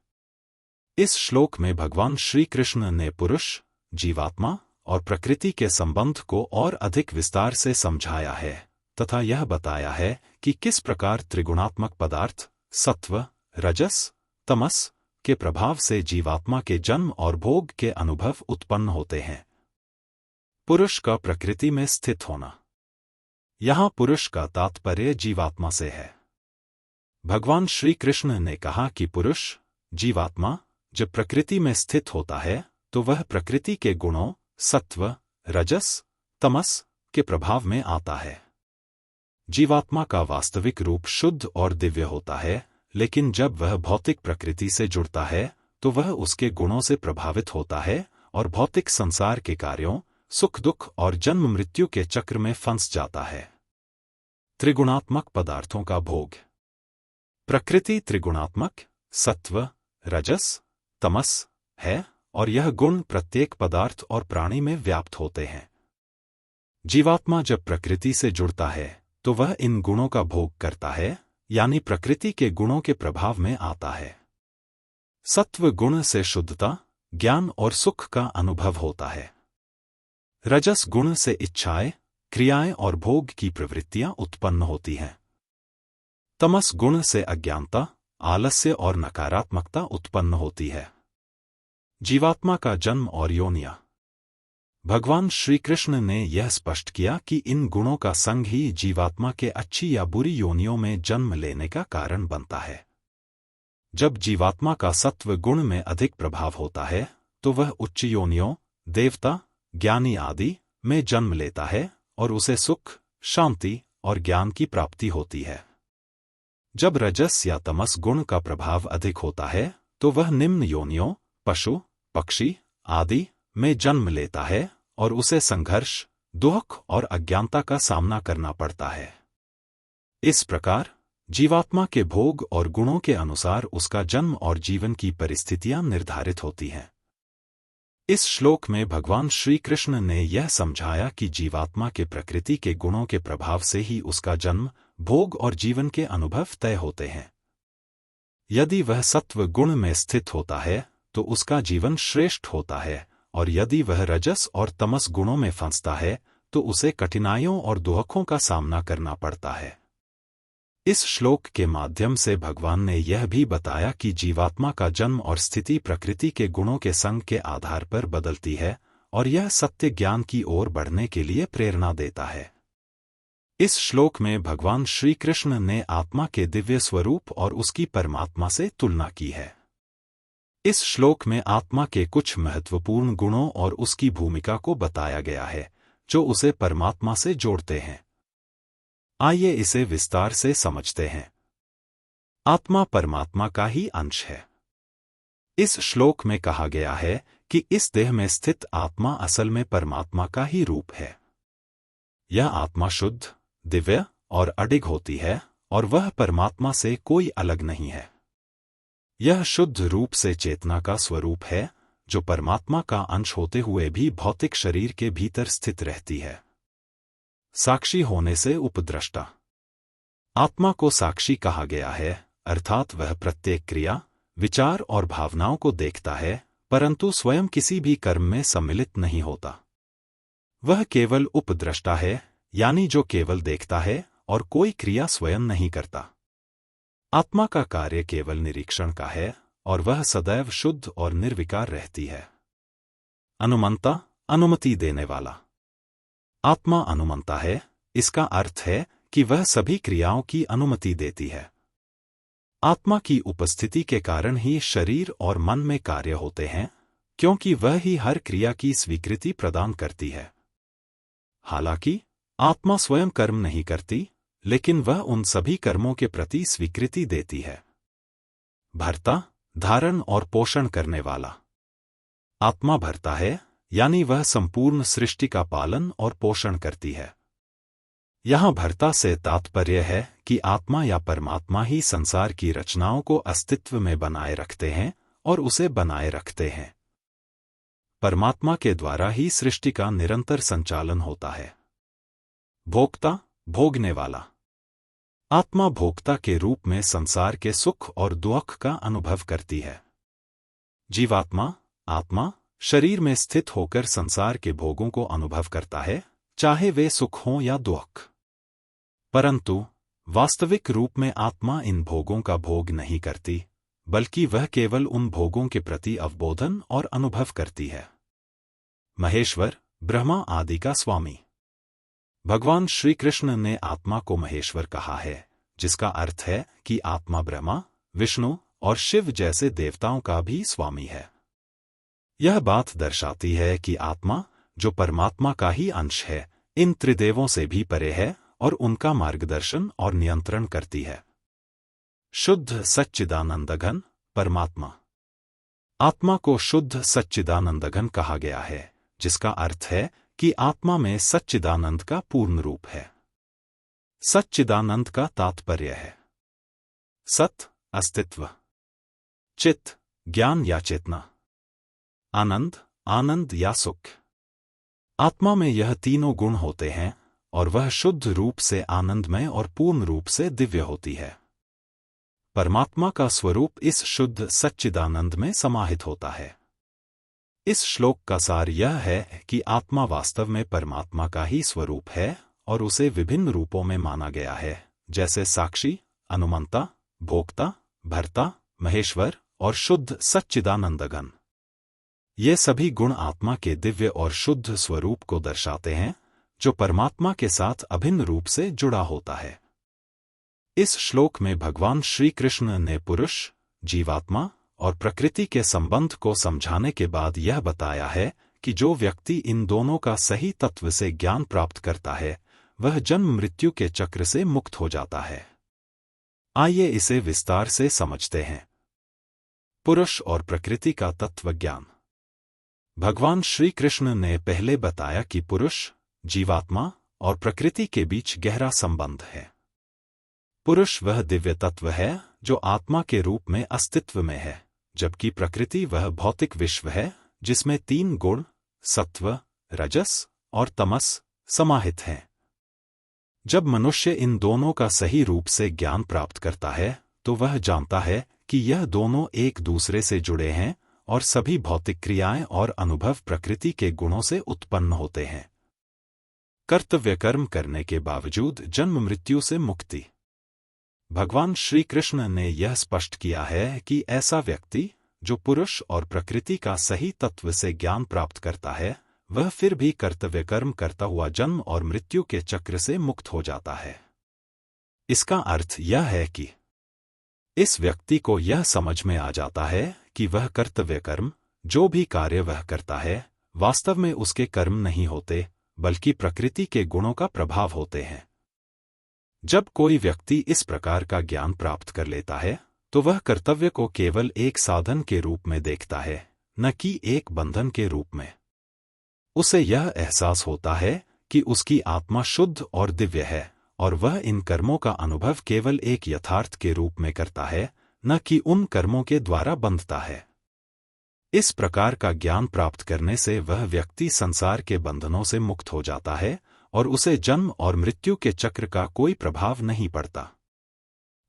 इस श्लोक में भगवान श्री कृष्ण ने पुरुष, जीवात्मा और प्रकृति के संबंध को और अधिक विस्तार से समझाया है तथा यह बताया है कि किस प्रकार त्रिगुणात्मक पदार्थ सत्व, रजस, तमस के प्रभाव से जीवात्मा के जन्म और भोग के अनुभव उत्पन्न होते हैं। पुरुष का प्रकृति में स्थित होना। यहाँ पुरुष का तात्पर्य जीवात्मा से है। भगवान श्री कृष्ण ने कहा कि पुरुष, जीवात्मा, जब प्रकृति में स्थित होता है तो वह प्रकृति के गुणों सत्व, रजस, तमस के प्रभाव में आता है। जीवात्मा का वास्तविक रूप शुद्ध और दिव्य होता है, लेकिन जब वह भौतिक प्रकृति से जुड़ता है तो वह उसके गुणों से प्रभावित होता है और भौतिक संसार के कार्यों, सुख दुख और जन्म मृत्यु के चक्र में फंस जाता है। त्रिगुणात्मक पदार्थों का भोग। प्रकृति त्रिगुणात्मक सत्व, रजस, तमस है और यह गुण प्रत्येक पदार्थ और प्राणी में व्याप्त होते हैं। जीवात्मा जब प्रकृति से जुड़ता है तो वह इन गुणों का भोग करता है, यानी प्रकृति के गुणों के प्रभाव में आता है। सत्व गुण से शुद्धता, ज्ञान और सुख का अनुभव होता है। रजस गुण से इच्छाएं, क्रियाएं और भोग की प्रवृत्तियां उत्पन्न होती हैं। तमस गुण से अज्ञानता, आलस्य और नकारात्मकता उत्पन्न होती है। जीवात्मा का जन्म और योनियां। भगवान श्री कृष्ण ने यह स्पष्ट किया कि इन गुणों का संग ही जीवात्मा के अच्छी या बुरी योनियों में जन्म लेने का कारण बनता है। जब जीवात्मा का सत्व गुण में अधिक प्रभाव होता है तो वह उच्च योनियों, देवता, ज्ञानी आदि में जन्म लेता है और उसे सुख, शांति और ज्ञान की प्राप्ति होती है। जब रजस या तमस गुण का प्रभाव अधिक होता है तो वह निम्न योनियों, पशु, पक्षी आदि में जन्म लेता है और उसे संघर्ष, दुख और अज्ञानता का सामना करना पड़ता है। इस प्रकार जीवात्मा के भोग और गुणों के अनुसार उसका जन्म और जीवन की परिस्थितियां निर्धारित होती हैं। इस श्लोक में भगवान श्री कृष्ण ने यह समझाया कि जीवात्मा के प्रकृति के गुणों के प्रभाव से ही उसका जन्म, भोग और जीवन के अनुभव तय होते हैं। यदि वह सत्व गुण में स्थित होता है तो उसका जीवन श्रेष्ठ होता है, और यदि वह रजस और तमस गुणों में फंसता है तो उसे कठिनाइयों और दुखों का सामना करना पड़ता है। इस श्लोक के माध्यम से भगवान ने यह भी बताया कि जीवात्मा का जन्म और स्थिति प्रकृति के गुणों के संग के आधार पर बदलती है और यह सत्य ज्ञान की ओर बढ़ने के लिए प्रेरणा देता है। इस श्लोक में भगवान श्री कृष्ण ने आत्मा के दिव्य स्वरूप और उसकी परमात्मा से तुलना की है। इस श्लोक में आत्मा के कुछ महत्वपूर्ण गुणों और उसकी भूमिका को बताया गया है जो उसे परमात्मा से जोड़ते हैं। आइए इसे विस्तार से समझते हैं। आत्मा परमात्मा का ही अंश है। इस श्लोक में कहा गया है कि इस देह में स्थित आत्मा असल में परमात्मा का ही रूप है। यह आत्मा शुद्ध, दिव्य और अडिग होती है और वह परमात्मा से कोई अलग नहीं है। यह शुद्ध रूप से चेतना का स्वरूप है जो परमात्मा का अंश होते हुए भी भौतिक शरीर के भीतर स्थित रहती है। साक्षी होने से उपद्रष्टा। आत्मा को साक्षी कहा गया है, अर्थात वह प्रत्येक क्रिया, विचार और भावनाओं को देखता है, परंतु स्वयं किसी भी कर्म में सम्मिलित नहीं होता। वह केवल उपद्रष्टा है, यानी जो केवल देखता है और कोई क्रिया स्वयं नहीं करता। आत्मा का कार्य केवल निरीक्षण का है और वह सदैव शुद्ध और निर्विकार रहती है। अनुमंता, अनुमति देने वाला। आत्मा अनुमंता है, इसका अर्थ है कि वह सभी क्रियाओं की अनुमति देती है। आत्मा की उपस्थिति के कारण ही शरीर और मन में कार्य होते हैं, क्योंकि वह ही हर क्रिया की स्वीकृति प्रदान करती है। हालांकि आत्मा स्वयं कर्म नहीं करती, लेकिन वह उन सभी कर्मों के प्रति स्वीकृति देती है। भर्ता, धारण और पोषण करने वाला। आत्मा भर्ता है, यानी वह संपूर्ण सृष्टि का पालन और पोषण करती है। यहाँ भर्ता से तात्पर्य है कि आत्मा या परमात्मा ही संसार की रचनाओं को अस्तित्व में बनाए रखते हैं और उसे बनाए रखते हैं। परमात्मा के द्वारा ही सृष्टि का निरंतर संचालन होता है। भोक्ता, भोगने वाला। आत्मा भोक्ता के रूप में संसार के सुख और दुख का अनुभव करती है। जीवात्मा, आत्मा, शरीर में स्थित होकर संसार के भोगों को अनुभव करता है, चाहे वे सुख हों या दुख। परंतु वास्तविक रूप में आत्मा इन भोगों का भोग नहीं करती, बल्कि वह केवल उन भोगों के प्रति अवबोधन और अनुभव करती है। महेश्वर, ब्रह्मा आदि का स्वामी। भगवान श्री कृष्ण ने आत्मा को महेश्वर कहा है, जिसका अर्थ है कि आत्मा ब्रह्मा, विष्णु और शिव जैसे देवताओं का भी स्वामी है। यह बात दर्शाती है कि आत्मा, जो परमात्मा का ही अंश है, इन त्रिदेवों से भी परे है और उनका मार्गदर्शन और नियंत्रण करती है। शुद्ध सच्चिदानंदघन परमात्मा। आत्मा को शुद्ध सच्चिदानंदघन कहा गया है, जिसका अर्थ है कि आत्मा में सच्चिदानंद का पूर्ण रूप है। सच्चिदानंद का तात्पर्य है सत, अस्तित्व, चित, ज्ञान या चेतना, आनंद, आनंद या सुख। आत्मा में यह तीनों गुण होते हैं और वह शुद्ध रूप से आनंदमय और पूर्ण रूप से दिव्य होती है। परमात्मा का स्वरूप इस शुद्ध सच्चिदानंद में समाहित होता है। इस श्लोक का सार यह है कि आत्मा वास्तव में परमात्मा का ही स्वरूप है और उसे विभिन्न रूपों में माना गया है, जैसे साक्षी, अनुमंता, भोक्ता, भर्ता, महेश्वर और शुद्ध सच्चिदानंदघन। ये सभी गुण आत्मा के दिव्य और शुद्ध स्वरूप को दर्शाते हैं, जो परमात्मा के साथ अभिन्न रूप से जुड़ा होता है। इस श्लोक में भगवान श्री कृष्ण ने पुरुष, जीवात्मा और प्रकृति के संबंध को समझाने के बाद यह बताया है कि जो व्यक्ति इन दोनों का सही तत्व से ज्ञान प्राप्त करता है, वह जन्म मृत्यु के चक्र से मुक्त हो जाता है। आइए इसे विस्तार से समझते हैं। पुरुष और प्रकृति का तत्व ज्ञान। भगवान श्री कृष्ण ने पहले बताया कि पुरुष, जीवात्मा और प्रकृति के बीच गहरा संबंध है। पुरुष वह दिव्य तत्व है जो आत्मा के रूप में अस्तित्व में है, जबकि प्रकृति वह भौतिक विश्व है जिसमें तीन गुण, सत्व, रजस और तमस समाहित हैं। जब मनुष्य इन दोनों का सही रूप से ज्ञान प्राप्त करता है, तो वह जानता है कि यह दोनों एक दूसरे से जुड़े हैं और सभी भौतिक क्रियाएं और अनुभव प्रकृति के गुणों से उत्पन्न होते हैं। कर्तव्य कर्म करने के बावजूद जन्म मृत्यु से मुक्ति। भगवान श्री कृष्ण ने यह स्पष्ट किया है कि ऐसा व्यक्ति जो पुरुष और प्रकृति का सही तत्व से ज्ञान प्राप्त करता है, वह फिर भी कर्तव्य कर्म करता हुआ जन्म और मृत्यु के चक्र से मुक्त हो जाता है। इसका अर्थ यह है कि इस व्यक्ति को यह समझ में आ जाता है कि वह कर्तव्य कर्म, जो भी कार्य वह करता है, वास्तव में उसके कर्म नहीं होते, बल्कि प्रकृति के गुणों का प्रभाव होते हैं। जब कोई व्यक्ति इस प्रकार का ज्ञान प्राप्त कर लेता है, तो वह कर्तव्य को केवल एक साधन के रूप में देखता है, न कि एक बंधन के रूप में। उसे यह एहसास होता है कि उसकी आत्मा शुद्ध और दिव्य है और वह इन कर्मों का अनुभव केवल एक यथार्थ के रूप में करता है, न कि उन कर्मों के द्वारा बंधता है। इस प्रकार का ज्ञान प्राप्त करने से वह व्यक्ति संसार के बंधनों से मुक्त हो जाता है और उसे जन्म और मृत्यु के चक्र का कोई प्रभाव नहीं पड़ता।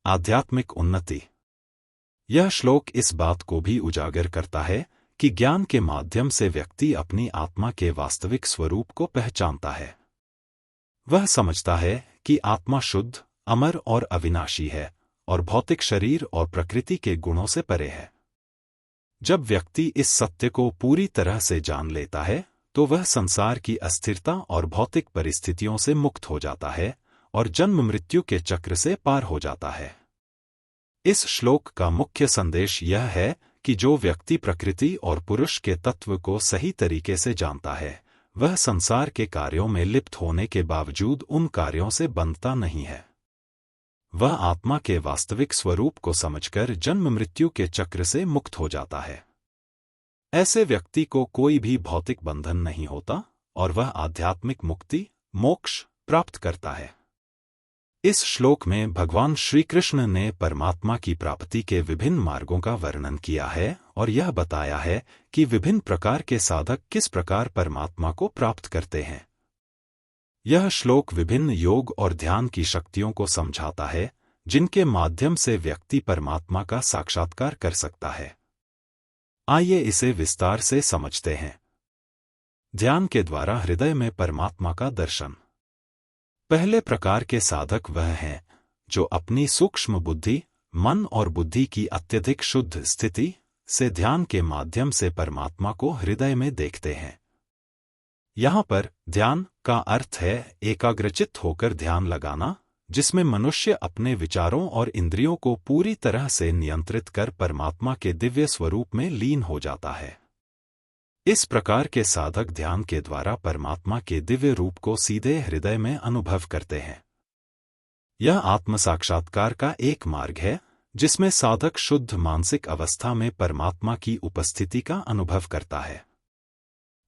आध्यात्मिक उन्नति। यह श्लोक इस बात को भी उजागर करता है कि ज्ञान के माध्यम से व्यक्ति अपनी आत्मा के वास्तविक स्वरूप को पहचानता है। वह समझता है कि आत्मा शुद्ध, अमर और अविनाशी है और भौतिक शरीर और प्रकृति के गुणों से परे है। जब व्यक्ति इस सत्य को पूरी तरह से जान लेता है, तो वह संसार की अस्थिरता और भौतिक परिस्थितियों से मुक्त हो जाता है और जन्म मृत्यु के चक्र से पार हो जाता है। इस श्लोक का मुख्य संदेश यह है कि जो व्यक्ति प्रकृति और पुरुष के तत्व को सही तरीके से जानता है, वह संसार के कार्यों में लिप्त होने के बावजूद उन कार्यों से बंधता नहीं है। वह आत्मा के वास्तविक स्वरूप को समझकर जन्म मृत्यु के चक्र से मुक्त हो जाता है। ऐसे व्यक्ति को कोई भी भौतिक बंधन नहीं होता और वह आध्यात्मिक मुक्ति, मोक्ष प्राप्त करता है। इस श्लोक में भगवान श्री कृष्ण ने परमात्मा की प्राप्ति के विभिन्न मार्गों का वर्णन किया है और यह बताया है कि विभिन्न प्रकार के साधक किस प्रकार परमात्मा को प्राप्त करते हैं। यह श्लोक विभिन्न योग और ध्यान की शक्तियों को समझाता है, जिनके माध्यम से व्यक्ति परमात्मा का साक्षात्कार कर सकता है। आइए इसे विस्तार से समझते हैं। ध्यान के द्वारा हृदय में परमात्मा का दर्शन। पहले प्रकार के साधक वह हैं जो अपनी सूक्ष्म बुद्धि, मन और बुद्धि की अत्यधिक शुद्ध स्थिति से ध्यान के माध्यम से परमात्मा को हृदय में देखते हैं। यहाँ पर ध्यान का अर्थ है एकाग्रचित्त होकर ध्यान लगाना, जिसमें मनुष्य अपने विचारों और इंद्रियों को पूरी तरह से नियंत्रित कर परमात्मा के दिव्य स्वरूप में लीन हो जाता है। इस प्रकार के साधक ध्यान के द्वारा परमात्मा के दिव्य रूप को सीधे हृदय में अनुभव करते हैं। यह आत्म साक्षात्कार का एक मार्ग है जिसमें साधक शुद्ध मानसिक अवस्था में परमात्मा की उपस्थिति का अनुभव करता है।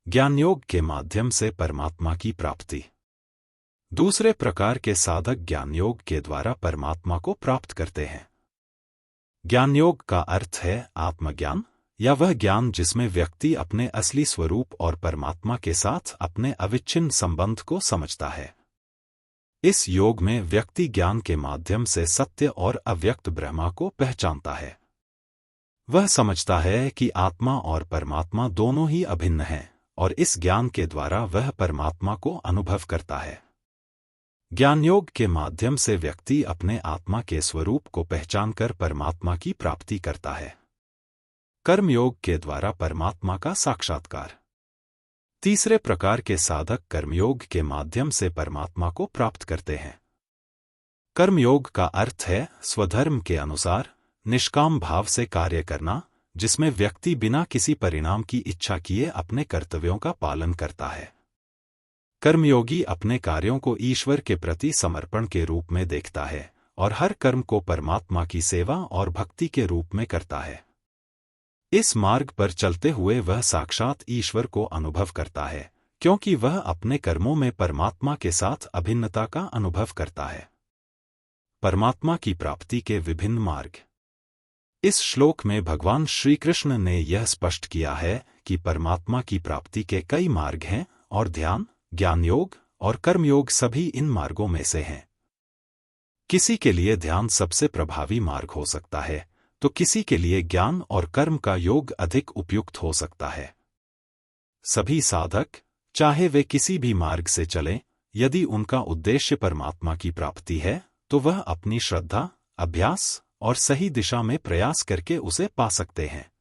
ज्ञान योग के माध्यम से परमात्मा की प्राप्ति। दूसरे प्रकार के साधक ज्ञान योग के द्वारा परमात्मा को प्राप्त करते हैं। ज्ञान योग का अर्थ है आत्मज्ञान, या वह ज्ञान जिसमें व्यक्ति अपने असली स्वरूप और परमात्मा के साथ अपने अविच्छिन्न संबंध को समझता है। इस योग में व्यक्ति ज्ञान के माध्यम से सत्य और अव्यक्त ब्रह्मा को पहचानता है। वह समझता है कि आत्मा और परमात्मा दोनों ही अभिन्न हैं, और इस ज्ञान के द्वारा वह परमात्मा को अनुभव करता है। ज्ञान योग के माध्यम से व्यक्ति अपने आत्मा के स्वरूप को पहचानकर परमात्मा की प्राप्ति करता है। कर्म योग के द्वारा परमात्मा का साक्षात्कार। तीसरे प्रकार के साधक कर्मयोग के माध्यम से परमात्मा को प्राप्त करते हैं। कर्मयोग का अर्थ है स्वधर्म के अनुसार निष्काम भाव से कार्य करना, जिसमें व्यक्ति बिना किसी परिणाम की इच्छा किए अपने कर्तव्यों का पालन करता है। कर्मयोगी अपने कार्यों को ईश्वर के प्रति समर्पण के रूप में देखता है और हर कर्म को परमात्मा की सेवा और भक्ति के रूप में करता है। इस मार्ग पर चलते हुए वह साक्षात ईश्वर को अनुभव करता है, क्योंकि वह अपने कर्मों में परमात्मा के साथ अभिन्नता का अनुभव करता है। परमात्मा की प्राप्ति के विभिन्न मार्ग। इस श्लोक में भगवान श्री कृष्ण ने यह स्पष्ट किया है कि परमात्मा की प्राप्ति के कई मार्ग हैं और ध्यान, ज्ञान योग और कर्मयोग सभी इन मार्गों में से हैं। किसी के लिए ध्यान सबसे प्रभावी मार्ग हो सकता है, तो किसी के लिए ज्ञान और कर्म का योग अधिक उपयुक्त हो सकता है। सभी साधक, चाहे वे किसी भी मार्ग से चलें, यदि उनका उद्देश्य परमात्मा की प्राप्ति है, तो वह अपनी श्रद्धा, अभ्यास और सही दिशा में प्रयास करके उसे पा सकते हैं।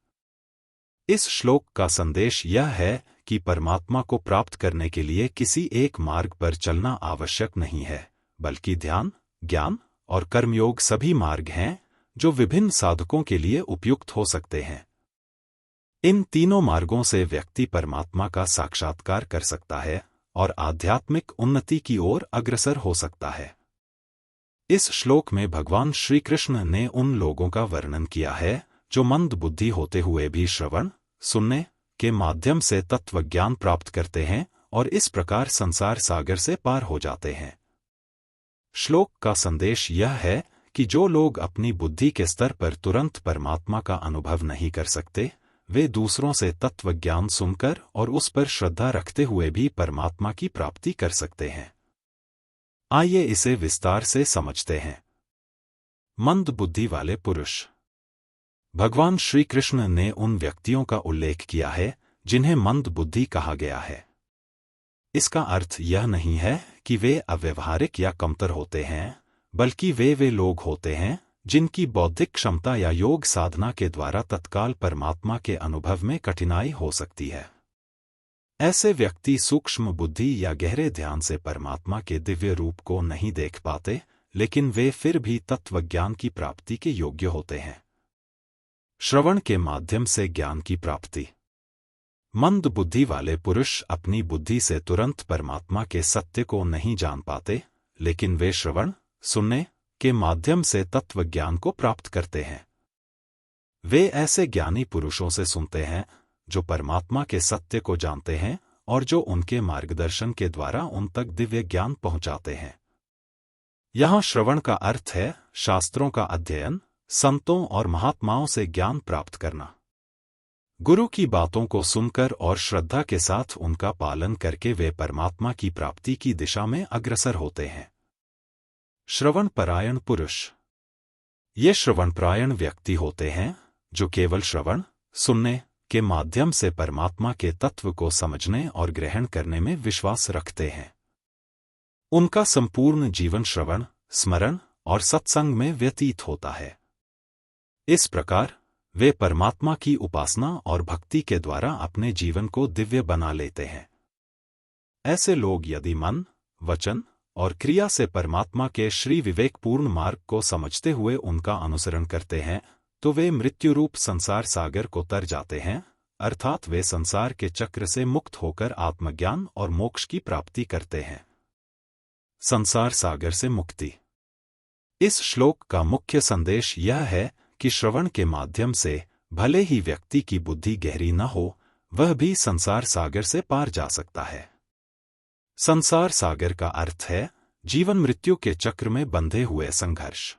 इस श्लोक का संदेश यह है कि परमात्मा को प्राप्त करने के लिए किसी एक मार्ग पर चलना आवश्यक नहीं है, बल्कि ध्यान, ज्ञान और कर्मयोग सभी मार्ग हैं जो विभिन्न साधकों के लिए उपयुक्त हो सकते हैं। इन तीनों मार्गों से व्यक्ति परमात्मा का साक्षात्कार कर सकता है और आध्यात्मिक उन्नति की ओर अग्रसर हो सकता है। इस श्लोक में भगवान श्री कृष्ण ने उन लोगों का वर्णन किया है जो मंद बुद्धि होते हुए भी श्रवण, सुनने के माध्यम से तत्वज्ञान प्राप्त करते हैं और इस प्रकार संसार सागर से पार हो जाते हैं। श्लोक का संदेश यह है कि जो लोग अपनी बुद्धि के स्तर पर तुरंत परमात्मा का अनुभव नहीं कर सकते, वे दूसरों से तत्वज्ञान सुनकर और उस पर श्रद्धा रखते हुए भी परमात्मा की प्राप्ति कर सकते हैं। आइए इसे विस्तार से समझते हैं। मंद बुद्धि वाले पुरुष। भगवान श्री कृष्ण ने उन व्यक्तियों का उल्लेख किया है जिन्हें मंद बुद्धि कहा गया है। इसका अर्थ यह नहीं है कि वे अव्यवहारिक या कमतर होते हैं, बल्कि वे लोग होते हैं जिनकी बौद्धिक क्षमता या योग साधना के द्वारा तत्काल परमात्मा के अनुभव में कठिनाई हो सकती है। ऐसे व्यक्ति सूक्ष्म बुद्धि या गहरे ध्यान से परमात्मा के दिव्य रूप को नहीं देख पाते, लेकिन वे फिर भी तत्वज्ञान की प्राप्ति के योग्य होते हैं। श्रवण के माध्यम से ज्ञान की प्राप्ति। मंद बुद्धि वाले पुरुष अपनी बुद्धि से तुरंत परमात्मा के सत्य को नहीं जान पाते, लेकिन वे श्रवण, सुनने के माध्यम से तत्वज्ञान को प्राप्त करते हैं। वे ऐसे ज्ञानी पुरुषों से सुनते हैं जो परमात्मा के सत्य को जानते हैं और जो उनके मार्गदर्शन के द्वारा उन तक दिव्य ज्ञान पहुंचाते हैं। यहाँ श्रवण का अर्थ है शास्त्रों का अध्ययन, संतों और महात्माओं से ज्ञान प्राप्त करना। गुरु की बातों को सुनकर और श्रद्धा के साथ उनका पालन करके वे परमात्मा की प्राप्ति की दिशा में अग्रसर होते हैं। श्रवण परायण पुरुष। ये श्रवणपरायण व्यक्ति होते हैं जो केवल श्रवण, सुनने के माध्यम से परमात्मा के तत्व को समझने और ग्रहण करने में विश्वास रखते हैं। उनका संपूर्ण जीवन श्रवण, स्मरण और सत्संग में व्यतीत होता है। इस प्रकार वे परमात्मा की उपासना और भक्ति के द्वारा अपने जीवन को दिव्य बना लेते हैं। ऐसे लोग यदि मन, वचन और क्रिया से परमात्मा के श्री विवेकपूर्ण मार्ग को समझते हुए उनका अनुसरण करते हैं, तो वे मृत्युरूप संसार सागर को तर जाते हैं, अर्थात वे संसार के चक्र से मुक्त होकर आत्मज्ञान और मोक्ष की प्राप्ति करते हैं। संसार सागर से मुक्ति। इस श्लोक का मुख्य संदेश यह है कि श्रवण के माध्यम से भले ही व्यक्ति की बुद्धि गहरी न हो, वह भी संसार सागर से पार जा सकता है। संसार सागर का अर्थ है जीवन मृत्यु के चक्र में बंधे हुए संघर्ष।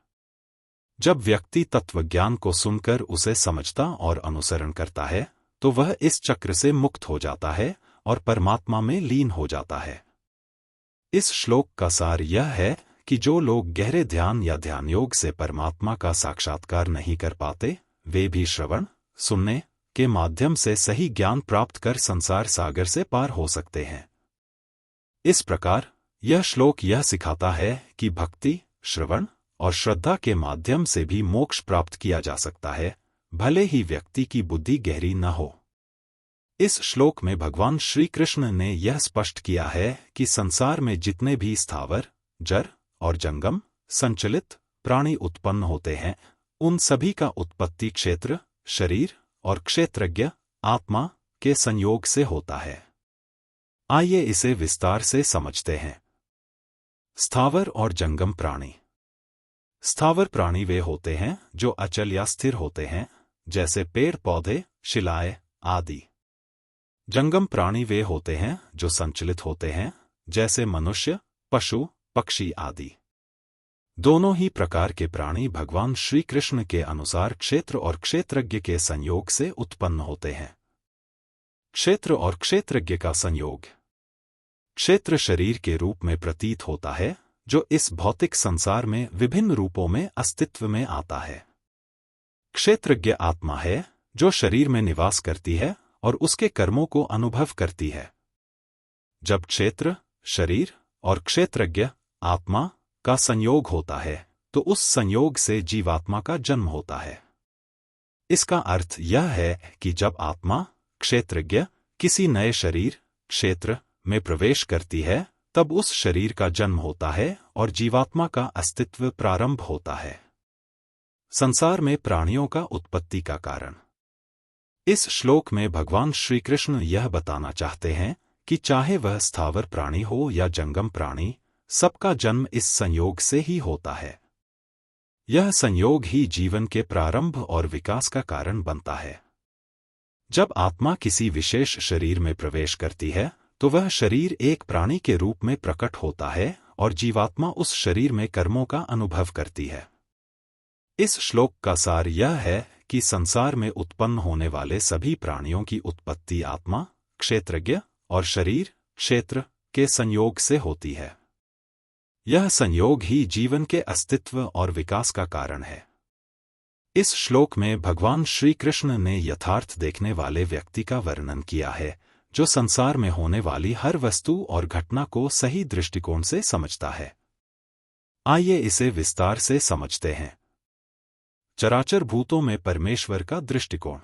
जब व्यक्ति तत्वज्ञान को सुनकर उसे समझता और अनुसरण करता है, तो वह इस चक्र से मुक्त हो जाता है और परमात्मा में लीन हो जाता है। इस श्लोक का सार यह है कि जो लोग गहरे ध्यान या ध्यान योग से परमात्मा का साक्षात्कार नहीं कर पाते, वे भी श्रवण, सुनने के माध्यम से सही ज्ञान प्राप्त कर संसार सागर से पार हो सकते हैं। इस प्रकार यह श्लोक यह सिखाता है कि भक्ति, श्रवण और श्रद्धा के माध्यम से भी मोक्ष प्राप्त किया जा सकता है, भले ही व्यक्ति की बुद्धि गहरी न हो। इस श्लोक में भगवान श्री कृष्ण ने यह स्पष्ट किया है कि संसार में जितने भी स्थावर, जड़ और जंगम संचलित प्राणी उत्पन्न होते हैं, उन सभी का उत्पत्ति क्षेत्र, शरीर और क्षेत्रज्ञ आत्मा के संयोग से होता है। आइए इसे विस्तार से समझते हैं। स्थावर और जंगम प्राणी। स्थावर प्राणी वे होते हैं जो अचल या स्थिर होते हैं, जैसे पेड़ पौधे, शिलाएं आदि। जंगम प्राणी वे होते हैं जो संचलित होते हैं, जैसे मनुष्य, पशु, पक्षी आदि। दोनों ही प्रकार के प्राणी भगवान श्री कृष्ण के अनुसार क्षेत्र और क्षेत्रज्ञ के संयोग से उत्पन्न होते हैं। क्षेत्र और क्षेत्रज्ञ का संयोग। क्षेत्र शरीर के रूप में प्रतीत होता है, जो इस भौतिक संसार में विभिन्न रूपों में अस्तित्व में आता है। क्षेत्रज्ञ आत्मा है जो शरीर में निवास करती है और उसके कर्मों को अनुभव करती है। जब क्षेत्र, शरीर और क्षेत्रज्ञ आत्मा का संयोग होता है, तो उस संयोग से जीवात्मा का जन्म होता है। इसका अर्थ यह है कि जब आत्मा, क्षेत्रज्ञ किसी नए शरीर, क्षेत्र में प्रवेश करती है, तब उस शरीर का जन्म होता है और जीवात्मा का अस्तित्व प्रारंभ होता है। संसार में प्राणियों का उत्पत्ति का कारण। इस श्लोक में भगवान श्री कृष्ण यह बताना चाहते हैं कि चाहे वह स्थावर प्राणी हो या जंगम प्राणी, सबका जन्म इस संयोग से ही होता है। यह संयोग ही जीवन के प्रारंभ और विकास का कारण बनता है। जब आत्मा किसी विशेष शरीर में प्रवेश करती है, तो वह शरीर एक प्राणी के रूप में प्रकट होता है और जीवात्मा उस शरीर में कर्मों का अनुभव करती है। इस श्लोक का सार यह है कि संसार में उत्पन्न होने वाले सभी प्राणियों की उत्पत्ति आत्मा, क्षेत्रज्ञ और शरीर, क्षेत्र के संयोग से होती है। यह संयोग ही जीवन के अस्तित्व और विकास का कारण है। इस श्लोक में भगवान श्री कृष्ण ने यथार्थ देखने वाले व्यक्ति का वर्णन किया है, जो संसार में होने वाली हर वस्तु और घटना को सही दृष्टिकोण से समझता है। आइए इसे विस्तार से समझते हैं। चराचर भूतों में परमेश्वर का दृष्टिकोण।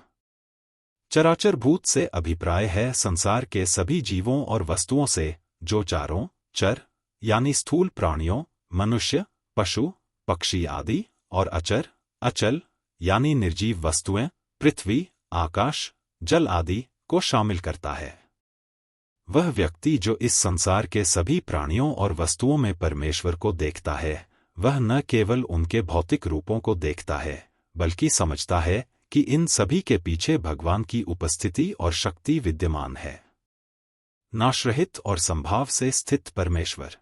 चराचर भूत से अभिप्राय है संसार के सभी जीवों और वस्तुओं से, जो चारों चर यानी स्थूल प्राणियों, मनुष्य, पशु, पक्षी आदि, और अचर, अचल यानी निर्जीव वस्तुएं, पृथ्वी, आकाश, जल आदि को शामिल करता है। वह व्यक्ति जो इस संसार के सभी प्राणियों और वस्तुओं में परमेश्वर को देखता है, वह न केवल उनके भौतिक रूपों को देखता है, बल्कि समझता है कि इन सभी के पीछे भगवान की उपस्थिति और शक्ति विद्यमान है। नाशरहित और संभाव से स्थित परमेश्वर।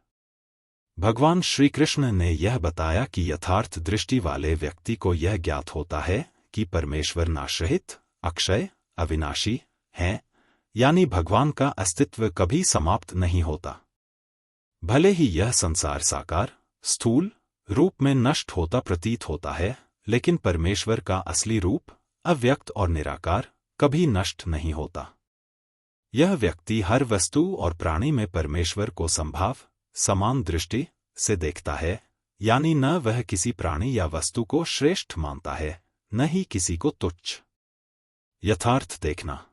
भगवान श्री कृष्ण ने यह बताया कि यथार्थ दृष्टि वाले व्यक्ति को यह ज्ञात होता है कि परमेश्वर नाशरहित, अक्षय, अविनाशी हैं, यानी भगवान का अस्तित्व कभी समाप्त नहीं होता। भले ही यह संसार साकार, स्थूल रूप में नष्ट होता प्रतीत होता है, लेकिन परमेश्वर का असली रूप, अव्यक्त और निराकार, कभी नष्ट नहीं होता। यह व्यक्ति हर वस्तु और प्राणी में परमेश्वर को संभाव, समान दृष्टि से देखता है, यानी न वह किसी प्राणी या वस्तु को श्रेष्ठ मानता है, न ही किसी को तुच्छ। यथार्थ देखना।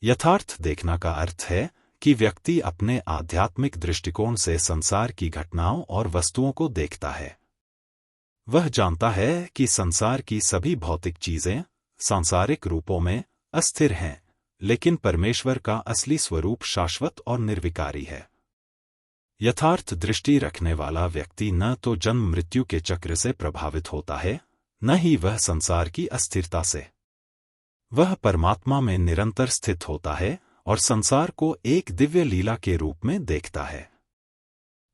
यथार्थ देखना का अर्थ है कि व्यक्ति अपने आध्यात्मिक दृष्टिकोण से संसार की घटनाओं और वस्तुओं को देखता है। वह जानता है कि संसार की सभी भौतिक चीजें सांसारिक रूपों में अस्थिर हैं, लेकिन परमेश्वर का असली स्वरूप शाश्वत और निर्विकारी है। यथार्थ दृष्टि रखने वाला व्यक्ति न तो जन्म मृत्यु के चक्र से प्रभावित होता है, न ही वह संसार की अस्थिरता से। वह परमात्मा में निरंतर स्थित होता है और संसार को एक दिव्य लीला के रूप में देखता है।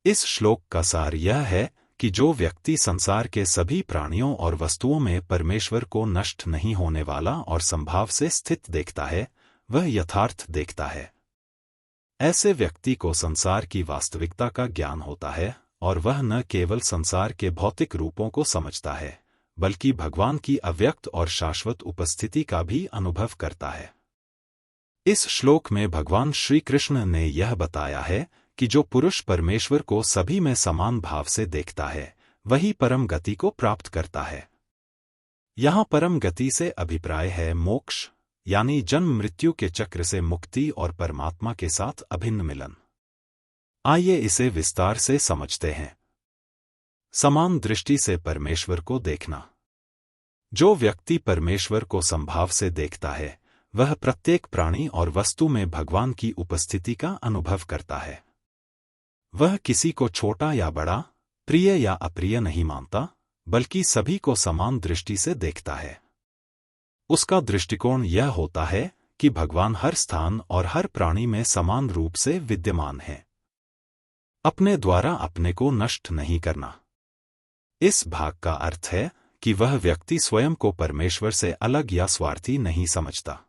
इस श्लोक का सार यह है कि जो व्यक्ति संसार के सभी प्राणियों और वस्तुओं में परमेश्वर को नष्ट नहीं होने वाला और संभाव से स्थित देखता है, वह यथार्थ देखता है। ऐसे व्यक्ति को संसार की वास्तविकता का ज्ञान होता है और वह न केवल संसार के भौतिक रूपों को समझता है, बल्कि भगवान की अव्यक्त और शाश्वत उपस्थिति का भी अनुभव करता है। इस श्लोक में भगवान श्री कृष्ण ने यह बताया है कि जो पुरुष परमेश्वर को सभी में समान भाव से देखता है, वही परम गति को प्राप्त करता है। यहाँ परम गति से अभिप्राय है मोक्ष, यानी जन्म मृत्यु के चक्र से मुक्ति और परमात्मा के साथ अभिन्न मिलन। आइए इसे विस्तार से समझते हैं। समान दृष्टि से परमेश्वर को देखना। जो व्यक्ति परमेश्वर को समभाव से देखता है, वह प्रत्येक प्राणी और वस्तु में भगवान की उपस्थिति का अनुभव करता है। वह किसी को छोटा या बड़ा, प्रिय या अप्रिय नहीं मानता, बल्कि सभी को समान दृष्टि से देखता है। उसका दृष्टिकोण यह होता है कि भगवान हर स्थान और हर प्राणी में समान रूप से विद्यमान है। अपने द्वारा अपने को नष्ट नहीं करना। इस भाग का अर्थ है कि वह व्यक्ति स्वयं को परमेश्वर से अलग या स्वार्थी नहीं समझता।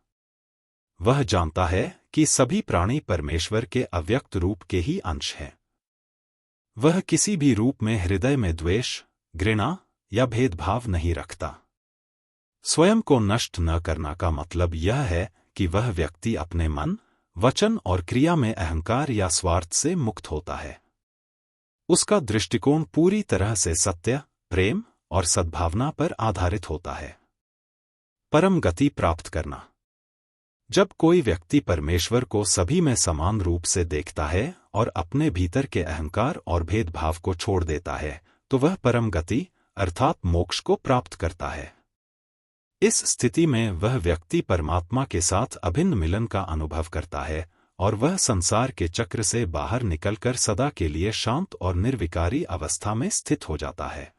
वह जानता है कि सभी प्राणी परमेश्वर के अव्यक्त रूप के ही अंश हैं। वह किसी भी रूप में हृदय में द्वेष, घृणा या भेदभाव नहीं रखता। स्वयं को नष्ट न करना का मतलब यह है कि वह व्यक्ति अपने मन, वचन और क्रिया में अहंकार या स्वार्थ से मुक्त होता है। उसका दृष्टिकोण पूरी तरह से सत्य, प्रेम और सद्भावना पर आधारित होता है। परम गति प्राप्त करना। जब कोई व्यक्ति परमेश्वर को सभी में समान रूप से देखता है और अपने भीतर के अहंकार और भेदभाव को छोड़ देता है, तो वह परम गति अर्थात मोक्ष को प्राप्त करता है। इस स्थिति में वह व्यक्ति परमात्मा के साथ अभिन्न मिलन का अनुभव करता है और वह संसार के चक्र से बाहर निकलकर सदा के लिए शांत और निर्विकारी अवस्था में स्थित हो जाता है।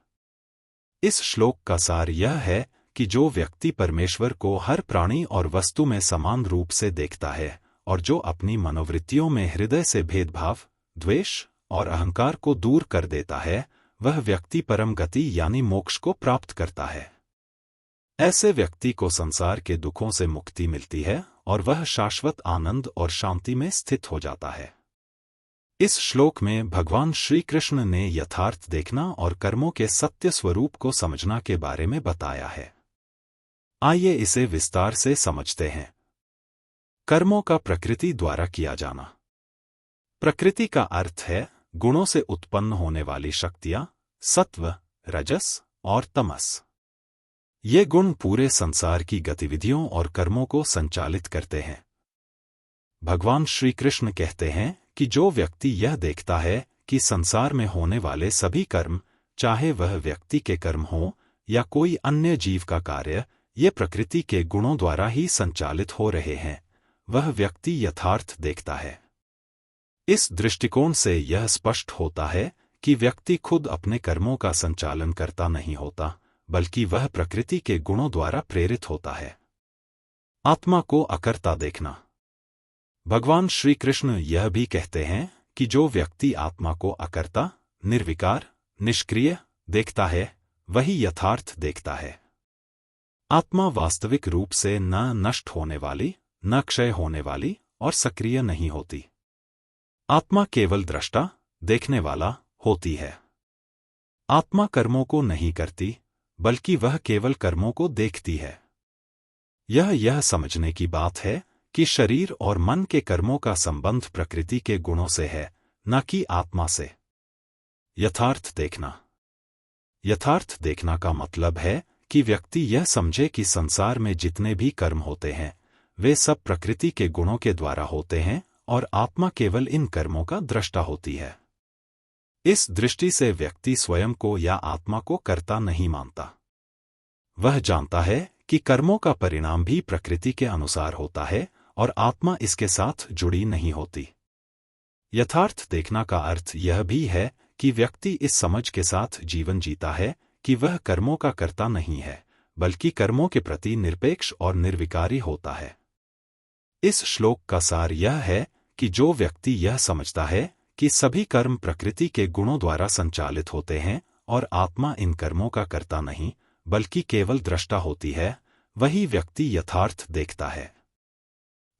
इस श्लोक का सार यह है कि जो व्यक्ति परमेश्वर को हर प्राणी और वस्तु में समान रूप से देखता है और जो अपनी मनोवृत्तियों में हृदय से भेदभाव, द्वेष और अहंकार को दूर कर देता है, वह व्यक्ति परम गति यानी मोक्ष को प्राप्त करता है। ऐसे व्यक्ति को संसार के दुखों से मुक्ति मिलती है और वह शाश्वत आनंद और शांति में स्थित हो जाता है। इस श्लोक में भगवान श्री कृष्ण ने यथार्थ देखना और कर्मों के सत्य स्वरूप को समझना के बारे में बताया है। आइए इसे विस्तार से समझते हैं। कर्मों का प्रकृति द्वारा किया जाना। प्रकृति का अर्थ है गुणों से उत्पन्न होने वाली शक्तियां, सत्व, रजस और तमस। ये गुण पूरे संसार की गतिविधियों और कर्मों को संचालित करते हैं। भगवान श्री कृष्ण कहते हैं कि जो व्यक्ति यह देखता है कि संसार में होने वाले सभी कर्म, चाहे वह व्यक्ति के कर्म हो या कोई अन्य जीव का कार्य, ये प्रकृति के गुणों द्वारा ही संचालित हो रहे हैं, वह व्यक्ति यथार्थ देखता है। इस दृष्टिकोण से यह स्पष्ट होता है कि व्यक्ति खुद अपने कर्मों का संचालन करता नहीं होता, बल्कि वह प्रकृति के गुणों द्वारा प्रेरित होता है। आत्मा को अकर्ता देखना। भगवान श्री कृष्ण यह भी कहते हैं कि जो व्यक्ति आत्मा को अकर्ता, निर्विकार, निष्क्रिय देखता है, वही यथार्थ देखता है। आत्मा वास्तविक रूप से न नष्ट होने वाली, न क्षय होने वाली और सक्रिय नहीं होती। आत्मा केवल दृष्टा, देखने वाला होती है। आत्मा कर्मों को नहीं करती, बल्कि वह केवल कर्मों को देखती है। यह समझने की बात है कि शरीर और मन के कर्मों का संबंध प्रकृति के गुणों से है, न कि आत्मा से। यथार्थ देखना। यथार्थ देखना का मतलब है कि व्यक्ति यह समझे कि संसार में जितने भी कर्म होते हैं वे सब प्रकृति के गुणों के द्वारा होते हैं और आत्मा केवल इन कर्मों का दृष्टा होती है। इस दृष्टि से व्यक्ति स्वयं को या आत्मा को कर्ता नहीं मानता। वह जानता है कि कर्मों का परिणाम भी प्रकृति के अनुसार होता है और आत्मा इसके साथ जुड़ी नहीं होती। यथार्थ देखना का अर्थ यह भी है कि व्यक्ति इस समझ के साथ जीवन जीता है कि वह कर्मों का कर्ता नहीं है, बल्कि कर्मों के प्रति निरपेक्ष और निर्विकारी होता है। इस श्लोक का सार यह है कि जो व्यक्ति यह समझता है कि सभी कर्म प्रकृति के गुणों द्वारा संचालित होते हैं और आत्मा इन कर्मों का कर्ता नहीं बल्कि केवल दृष्टा होती है, वही व्यक्ति यथार्थ देखता है।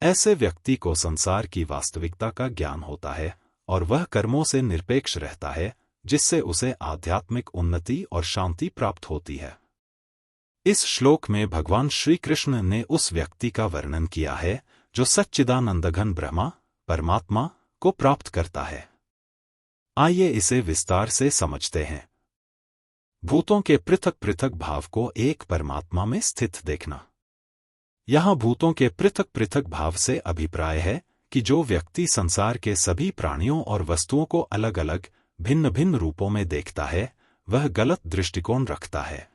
ऐसे व्यक्ति को संसार की वास्तविकता का ज्ञान होता है और वह कर्मों से निरपेक्ष रहता है, जिससे उसे आध्यात्मिक उन्नति और शांति प्राप्त होती है। इस श्लोक में भगवान श्री कृष्ण ने उस व्यक्ति का वर्णन किया है जो सच्चिदानंदघन ब्रह्मा परमात्मा को प्राप्त करता है। आइए इसे विस्तार से समझते हैं। भूतों के पृथक पृथक भाव को एक परमात्मा में स्थित देखना। यहाँ भूतों के पृथक पृथक भाव से अभिप्राय है कि जो व्यक्ति संसार के सभी प्राणियों और वस्तुओं को अलग अलग भिन्न भिन्न रूपों में देखता है, वह गलत दृष्टिकोण रखता है।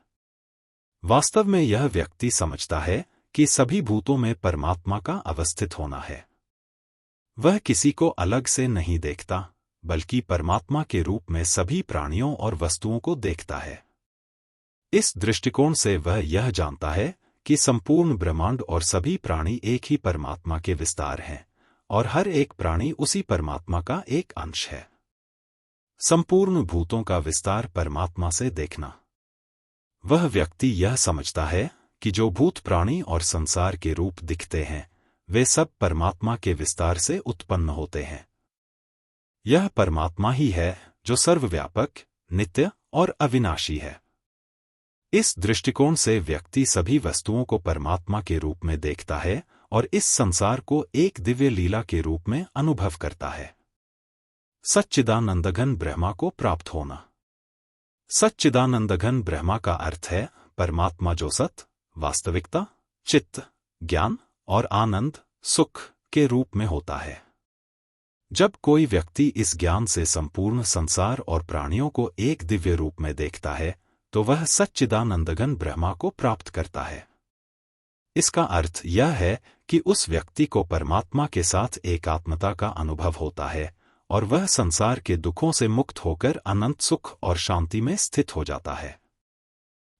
वास्तव में यह व्यक्ति समझता है कि सभी भूतों में परमात्मा का अवस्थित होना है। वह किसी को अलग से नहीं देखता, बल्कि परमात्मा के रूप में सभी प्राणियों और वस्तुओं को देखता है। इस दृष्टिकोण से वह यह जानता है कि संपूर्ण ब्रह्मांड और सभी प्राणी एक ही परमात्मा के विस्तार हैं और हर एक प्राणी उसी परमात्मा का एक अंश है। संपूर्ण भूतों का विस्तार परमात्मा से देखना। वह व्यक्ति यह समझता है कि जो भूत प्राणी और संसार के रूप दिखते हैं वे सब परमात्मा के विस्तार से उत्पन्न होते हैं। यह परमात्मा ही है जो सर्वव्यापक, नित्य और अविनाशी है। इस दृष्टिकोण से व्यक्ति सभी वस्तुओं को परमात्मा के रूप में देखता है और इस संसार को एक दिव्य लीला के रूप में अनुभव करता है। सच्चिदानंदघन ब्रह्मा को प्राप्त होना। सच्चिदानंदघन ब्रह्मा का अर्थ है परमात्मा जो सत, वास्तविकता, चित्त, ज्ञान और आनंद, सुख के रूप में होता है। जब कोई व्यक्ति इस ज्ञान से संपूर्ण संसार और प्राणियों को एक दिव्य रूप में देखता है तो वह सच्चिदानंदघन ब्रह्मा को प्राप्त करता है। इसका अर्थ यह है कि उस व्यक्ति को परमात्मा के साथ एकात्मता का अनुभव होता है और वह संसार के दुखों से मुक्त होकर अनंत सुख और शांति में स्थित हो जाता है।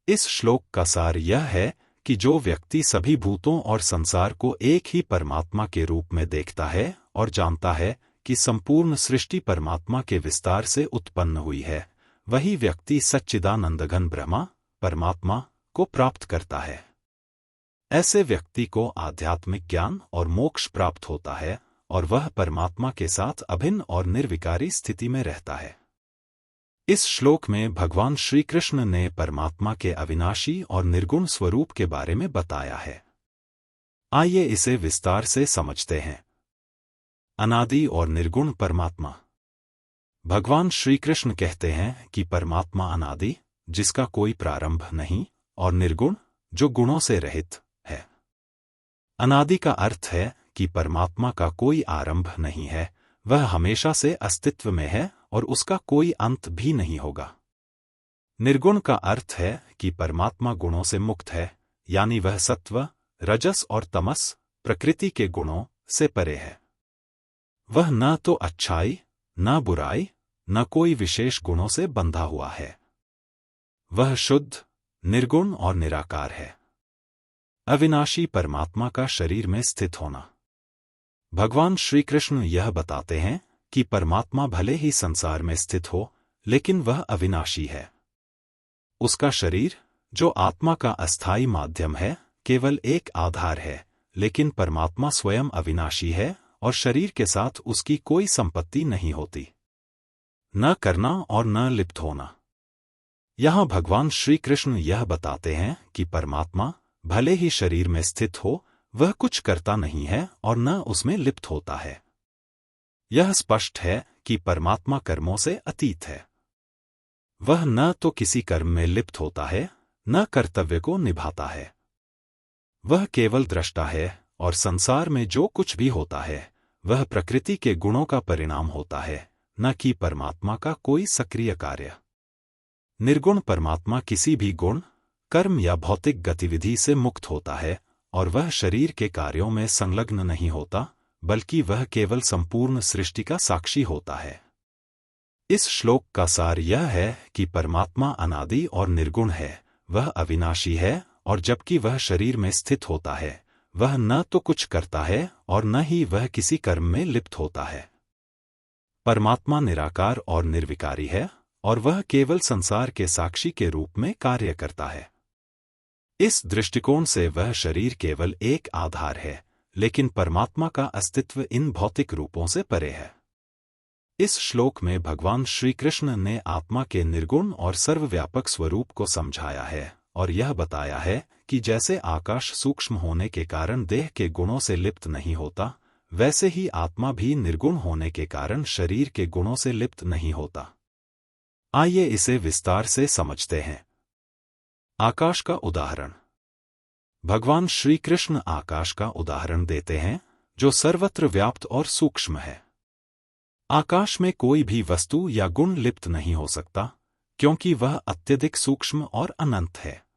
इस श्लोक का सार यह है कि जो व्यक्ति सभी भूतों और संसार को एक ही परमात्मा के रूप में देखता है और जानता है कि संपूर्ण सृष्टि परमात्मा के विस्तार से उत्पन्न हुई है, वही व्यक्ति सच्चिदानंदघन ब्रह्मा परमात्मा को प्राप्त करता है। ऐसे व्यक्ति को आध्यात्मिक ज्ञान और मोक्ष प्राप्त होता है और वह परमात्मा के साथ अभिन्न और निर्विकारी स्थिति में रहता है। इस श्लोक में भगवान श्री कृष्ण ने परमात्मा के अविनाशी और निर्गुण स्वरूप के बारे में बताया है। आइए इसे विस्तार से समझते हैं। अनादि और निर्गुण परमात्मा। भगवान श्री कृष्ण कहते हैं कि परमात्मा अनादि, जिसका कोई प्रारंभ नहीं, और निर्गुण, जो गुणों से रहित है। अनादि का अर्थ है कि परमात्मा का कोई आरंभ नहीं है, वह हमेशा से अस्तित्व में है और उसका कोई अंत भी नहीं होगा। निर्गुण का अर्थ है कि परमात्मा गुणों से मुक्त है, यानी वह सत्व, रजस और तमस, प्रकृति के गुणों से परे है। वह न तो अच्छाई, न बुराई, न कोई विशेष गुणों से बंधा हुआ है। वह शुद्ध, निर्गुण और निराकार है। अविनाशी परमात्मा का शरीर में स्थित होना। भगवान श्री कृष्ण यह बताते हैं कि परमात्मा भले ही संसार में स्थित हो, लेकिन वह अविनाशी है। उसका शरीर, जो आत्मा का अस्थायी माध्यम है, केवल एक आधार है, लेकिन परमात्मा स्वयं अविनाशी है और शरीर के साथ उसकी कोई संपत्ति नहीं होती। न करना और न लिप्त होना। यहाँ भगवान श्री कृष्ण यह बताते हैं कि परमात्मा भले ही शरीर में स्थित हो, वह कुछ करता नहीं है और न उसमें लिप्त होता है। यह स्पष्ट है कि परमात्मा कर्मों से अतीत है। वह न तो किसी कर्म में लिप्त होता है, न कर्तव्य को निभाता है। वह केवल दृष्टा है और संसार में जो कुछ भी होता है वह प्रकृति के गुणों का परिणाम होता है, न कि परमात्मा का कोई सक्रिय कार्य। निर्गुण परमात्मा किसी भी गुण, कर्म या भौतिक गतिविधि से मुक्त होता है और वह शरीर के कार्यों में संलग्न नहीं होता, बल्कि वह केवल संपूर्ण सृष्टि का साक्षी होता है। इस श्लोक का सार यह है कि परमात्मा अनादि और निर्गुण है, वह अविनाशी है, और जबकि वह शरीर में स्थित होता है वह न तो कुछ करता है और न ही वह किसी कर्म में लिप्त होता है। परमात्मा निराकार और निर्विकारी है और वह केवल संसार के साक्षी के रूप में कार्य करता है। इस दृष्टिकोण से वह शरीर केवल एक आधार है, लेकिन परमात्मा का अस्तित्व इन भौतिक रूपों से परे है। इस श्लोक में भगवान श्री कृष्ण ने आत्मा के निर्गुण और सर्वव्यापक स्वरूप को समझाया है और यह बताया है कि जैसे आकाश सूक्ष्म होने के कारण देह के गुणों से लिप्त नहीं होता, वैसे ही आत्मा भी निर्गुण होने के कारण शरीर के गुणों से लिप्त नहीं होता। आइए इसे विस्तार से समझते हैं। आकाश का उदाहरण। भगवान श्री कृष्ण आकाश का उदाहरण देते हैं, जो सर्वत्र व्याप्त और सूक्ष्म है। आकाश में कोई भी वस्तु या गुण लिप्त नहीं हो सकता, क्योंकि वह अत्यधिक सूक्ष्म और अनंत है।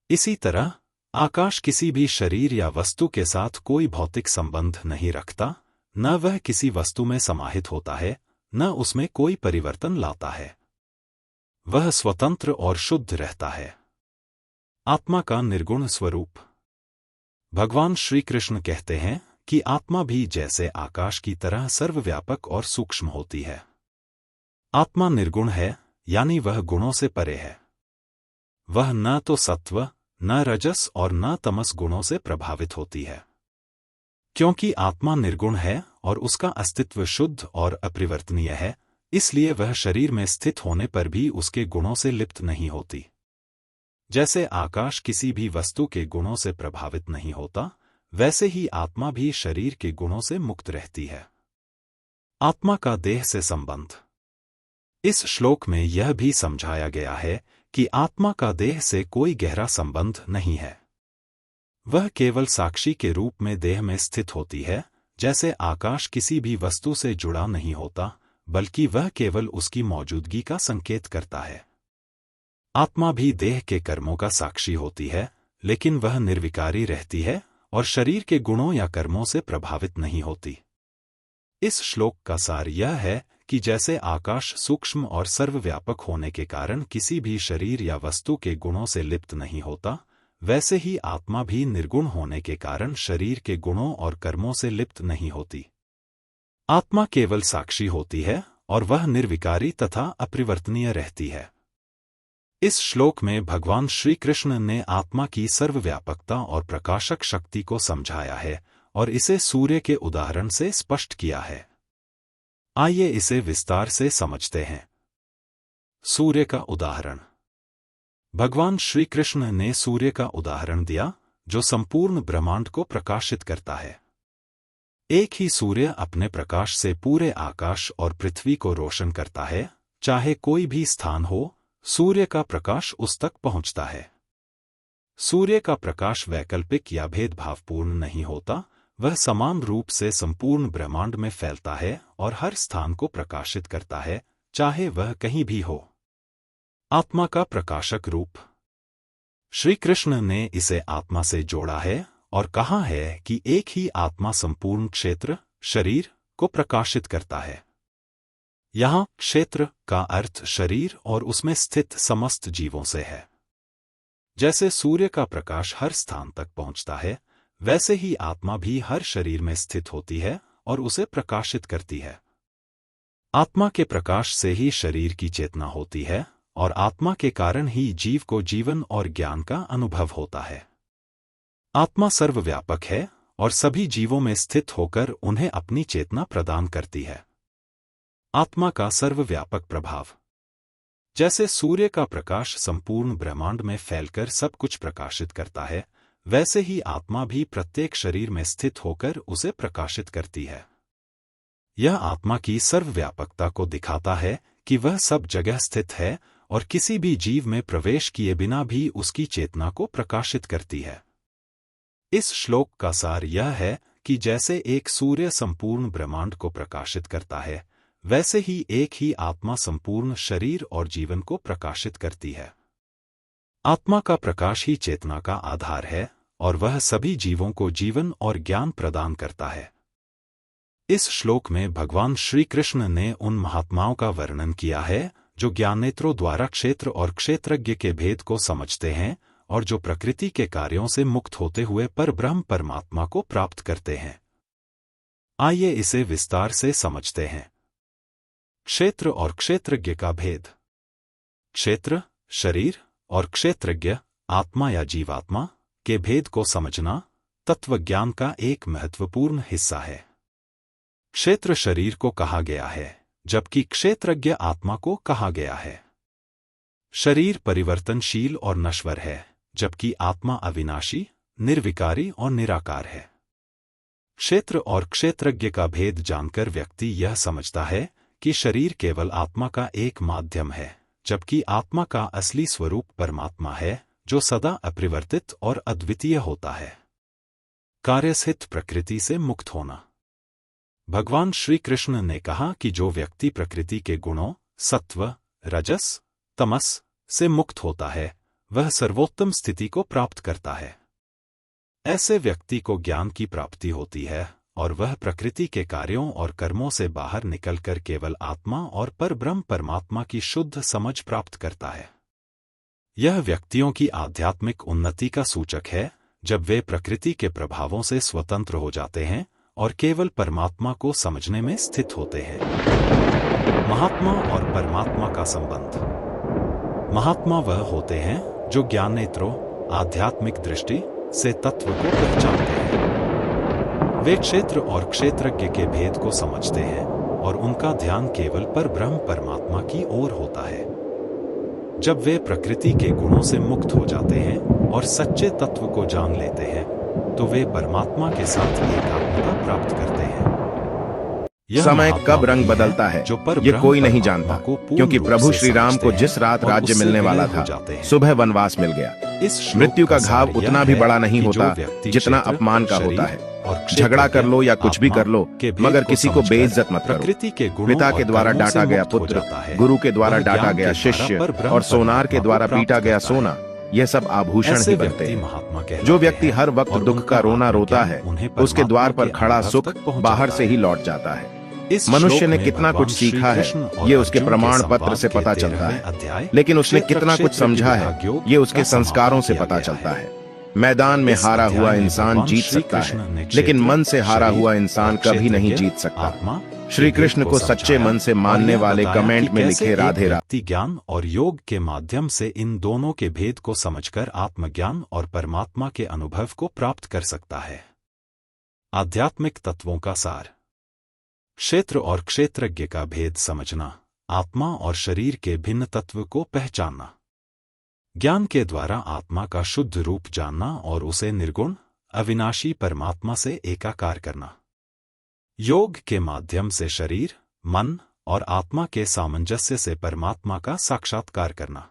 इसी तरह आकाश किसी भी शरीर या वस्तु के साथ कोई भौतिक संबंध नहीं रखता, न वह किसी वस्तु में समाहित होता है, न उसमें कोई परिवर्तन लाता है। वह स्वतंत्र और शुद्ध रहता है। आत्मा का निर्गुण स्वरूप। भगवान श्री कृष्ण कहते हैं कि आत्मा भी जैसे आकाश की तरह सर्वव्यापक और सूक्ष्म होती है। आत्मा निर्गुण है, यानी वह गुणों से परे है। वह न तो सत्व, न रजस और न तमस गुणों से प्रभावित होती है। क्योंकि आत्मा निर्गुण है और उसका अस्तित्व शुद्ध और अपरिवर्तनीय है, इसलिए वह शरीर में स्थित होने पर भी उसके गुणों से लिप्त नहीं होती। जैसे आकाश किसी भी वस्तु के गुणों से प्रभावित नहीं होता, वैसे ही आत्मा भी शरीर के गुणों से मुक्त रहती है। आत्मा का देह से संबंध। इस श्लोक में यह भी समझाया गया है कि आत्मा का देह से कोई गहरा संबंध नहीं है। वह केवल साक्षी के रूप में देह में स्थित होती है, जैसे आकाश किसी भी वस्तु से जुड़ा नहीं होता, बल्कि वह केवल उसकी मौजूदगी का संकेत करता है। आत्मा भी देह के कर्मों का साक्षी होती है, लेकिन वह निर्विकारी रहती है और शरीर के गुणों या कर्मों से प्रभावित नहीं होती। इस श्लोक का सार यह है कि जैसे आकाश सूक्ष्म और सर्वव्यापक होने के कारण किसी भी शरीर या वस्तु के गुणों से लिप्त नहीं होता, वैसे ही आत्मा भी निर्गुण होने के कारण शरीर के गुणों और कर्मों से लिप्त नहीं होती। आत्मा केवल साक्षी होती है और वह निर्विकारी तथा अपरिवर्तनीय रहती है। इस श्लोक में भगवान श्री कृष्ण ने आत्मा की सर्वव्यापकता और प्रकाशक शक्ति को समझाया है और इसे सूर्य के उदाहरण से स्पष्ट किया है। आइए इसे विस्तार से समझते हैं। सूर्य का उदाहरण। भगवान श्री कृष्ण ने सूर्य का उदाहरण दिया, जो संपूर्ण ब्रह्मांड को प्रकाशित करता है। एक ही सूर्य अपने प्रकाश से पूरे आकाश और पृथ्वी को रोशन करता है। चाहे कोई भी स्थान हो, सूर्य का प्रकाश उस तक पहुंचता है। सूर्य का प्रकाश वैकल्पिक या भेदभावपूर्ण नहीं होता, वह समान रूप से संपूर्ण ब्रह्मांड में फैलता है और हर स्थान को प्रकाशित करता है, चाहे वह कहीं भी हो। आत्मा का प्रकाशक रूप। श्री कृष्ण ने इसे आत्मा से जोड़ा है और कहा है कि एक ही आत्मा संपूर्ण क्षेत्र, शरीर को प्रकाशित करता है। यहाँ क्षेत्र का अर्थ शरीर और उसमें स्थित समस्त जीवों से है। जैसे सूर्य का प्रकाश हर स्थान तक पहुंचता है, वैसे ही आत्मा भी हर शरीर में स्थित होती है और उसे प्रकाशित करती है। आत्मा के प्रकाश से ही शरीर की चेतना होती है और आत्मा के कारण ही जीव को जीवन और ज्ञान का अनुभव होता है। आत्मा सर्वव्यापक है और सभी जीवों में स्थित होकर उन्हें अपनी चेतना प्रदान करती है। आत्मा का सर्वव्यापक प्रभाव। जैसे सूर्य का प्रकाश संपूर्ण ब्रह्मांड में फैलकर सब कुछ प्रकाशित करता है, वैसे ही आत्मा भी प्रत्येक शरीर में स्थित होकर उसे प्रकाशित करती है। यह आत्मा की सर्वव्यापकता को दिखाता है कि वह सब जगह स्थित है और किसी भी जीव में प्रवेश किए बिना भी उसकी चेतना को प्रकाशित करती है। इस श्लोक का सार यह है कि जैसे एक सूर्य संपूर्ण ब्रह्मांड को प्रकाशित करता है, वैसे ही एक ही आत्मा संपूर्ण शरीर और जीवन को प्रकाशित करती है। आत्मा का प्रकाश ही चेतना का आधार है और वह सभी जीवों को जीवन और ज्ञान प्रदान करता है। इस श्लोक में भगवान श्री कृष्ण ने उन महात्माओं का वर्णन किया है जो ज्ञानेत्रों द्वारा क्षेत्र और क्षेत्रज्ञ के भेद को समझते हैं और जो प्रकृति के कार्यों से मुक्त होते हुए परब्रह्म परमात्मा को प्राप्त करते हैं। आइए इसे विस्तार से समझते हैं। क्षेत्र और क्षेत्रज्ञ का भेद। क्षेत्र शरीर और क्षेत्रज्ञ आत्मा या जीवात्मा के भेद को समझना तत्वज्ञान का एक महत्वपूर्ण हिस्सा है। क्षेत्र शरीर को कहा गया है, जबकि क्षेत्रज्ञ आत्मा को कहा गया है। शरीर परिवर्तनशील और नश्वर है, जबकि आत्मा अविनाशी, निर्विकारी और निराकार है। क्षेत्र और क्षेत्रज्ञ का भेद जानकर व्यक्ति यह समझता है कि शरीर केवल आत्मा का एक माध्यम है, जबकि आत्मा का असली स्वरूप परमात्मा है, जो सदा अपरिवर्तित और अद्वितीय होता है। कार्यस्थित प्रकृति से मुक्त होना। भगवान श्री कृष्ण ने कहा कि जो व्यक्ति प्रकृति के गुणों सत्व, रजस, तमस से मुक्त होता है, वह सर्वोत्तम स्थिति को प्राप्त करता है। ऐसे व्यक्ति को ज्ञान की प्राप्ति होती है और वह प्रकृति के कार्यों और कर्मों से बाहर निकलकर केवल आत्मा और परब्रह्म परमात्मा की शुद्ध समझ प्राप्त करता है। यह व्यक्तियों की आध्यात्मिक उन्नति का सूचक है, जब वे प्रकृति के प्रभावों से स्वतंत्र हो जाते हैं और केवल परमात्मा को समझने में स्थित होते हैं। महात्मा और परमात्मा का संबंध। महात्मा वह होते हैं जो ज्ञानेत्रों आध्यात्मिक दृष्टि से तत्व को पहचानते हैं। वे क्षेत्र और क्षेत्रज्ञ के भेद को समझते हैं और उनका ध्यान केवल परब्रह्म परमात्मा की ओर होता है। जब वे प्रकृति के गुणों से मुक्त हो जाते हैं और सच्चे तत्व को जान लेते हैं, तो वे परमात्मा के साथ एकात्मता प्राप्त करते हैं। समय कब रंग बदलता है ये कोई नहीं जानता, क्योंकि प्रभु श्री राम को जिस रात राज्य मिलने वाला था, सुबह वनवास मिल गया। मृत्यु का घाव उतना भी बड़ा नहीं होता जितना अपमान का होता है। झगड़ा कर लो या कुछ भी कर लो, मगर किसी को बेइज्जत मत करो। पिता के द्वारा डांटा गया पुत्र, गुरु के द्वारा डांटा गया शिष्य और सोनार के द्वारा पीटा गया सोना, यह सब आभूषण ही बनते हैं। जो व्यक्ति हर वक्त दुख का रोना रोता है, उसके द्वार पर खड़ा सुख बाहर से ही लौट जाता है। मनुष्य ने कितना कुछ सीखा है, ये उसके प्रमाण पत्र से पता चलता है, लेकिन उसने कितना कुछ समझा है, ये उसके संस्कारों से पता चलता है। मैदान में हारा हुआ इंसान जीत सकता है, लेकिन मन से हारा हुआ इंसान कभी नहीं जीत सकता। श्री कृष्ण को सच्चे मन से मानने वाले कमेंट में लिखे राधे राधे। ज्ञान और योग के माध्यम से इन दोनों के भेद को समझकर आत्मज्ञान और परमात्मा के अनुभव को प्राप्त कर सकता है। आध्यात्मिक तत्वों का सार। क्षेत्र और क्षेत्रज्ञ का भेद समझना, आत्मा और शरीर के भिन्न तत्व को पहचानना। ज्ञान के द्वारा आत्मा का शुद्ध रूप जानना और उसे निर्गुण अविनाशी परमात्मा से एकाकार करना। योग के माध्यम से शरीर, मन और आत्मा के सामंजस्य से परमात्मा का साक्षात्कार करना।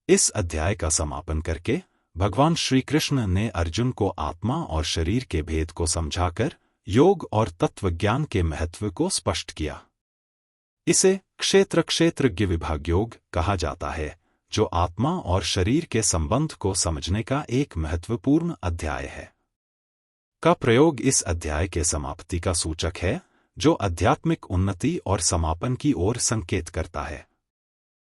इस अध्याय का समापन करके भगवान श्री कृष्ण ने अर्जुन को आत्मा और शरीर के भेद को समझाकर योग और तत्वज्ञान के महत्व को स्पष्ट किया। इसे क्षेत्र क्षेत्रज्ञ विभाग योग कहा जाता है, जो आत्मा और शरीर के संबंध को समझने का एक महत्वपूर्ण अध्याय है। का प्रयोग इस अध्याय के समाप्ति का सूचक है, जो आध्यात्मिक उन्नति और समापन की ओर संकेत करता है।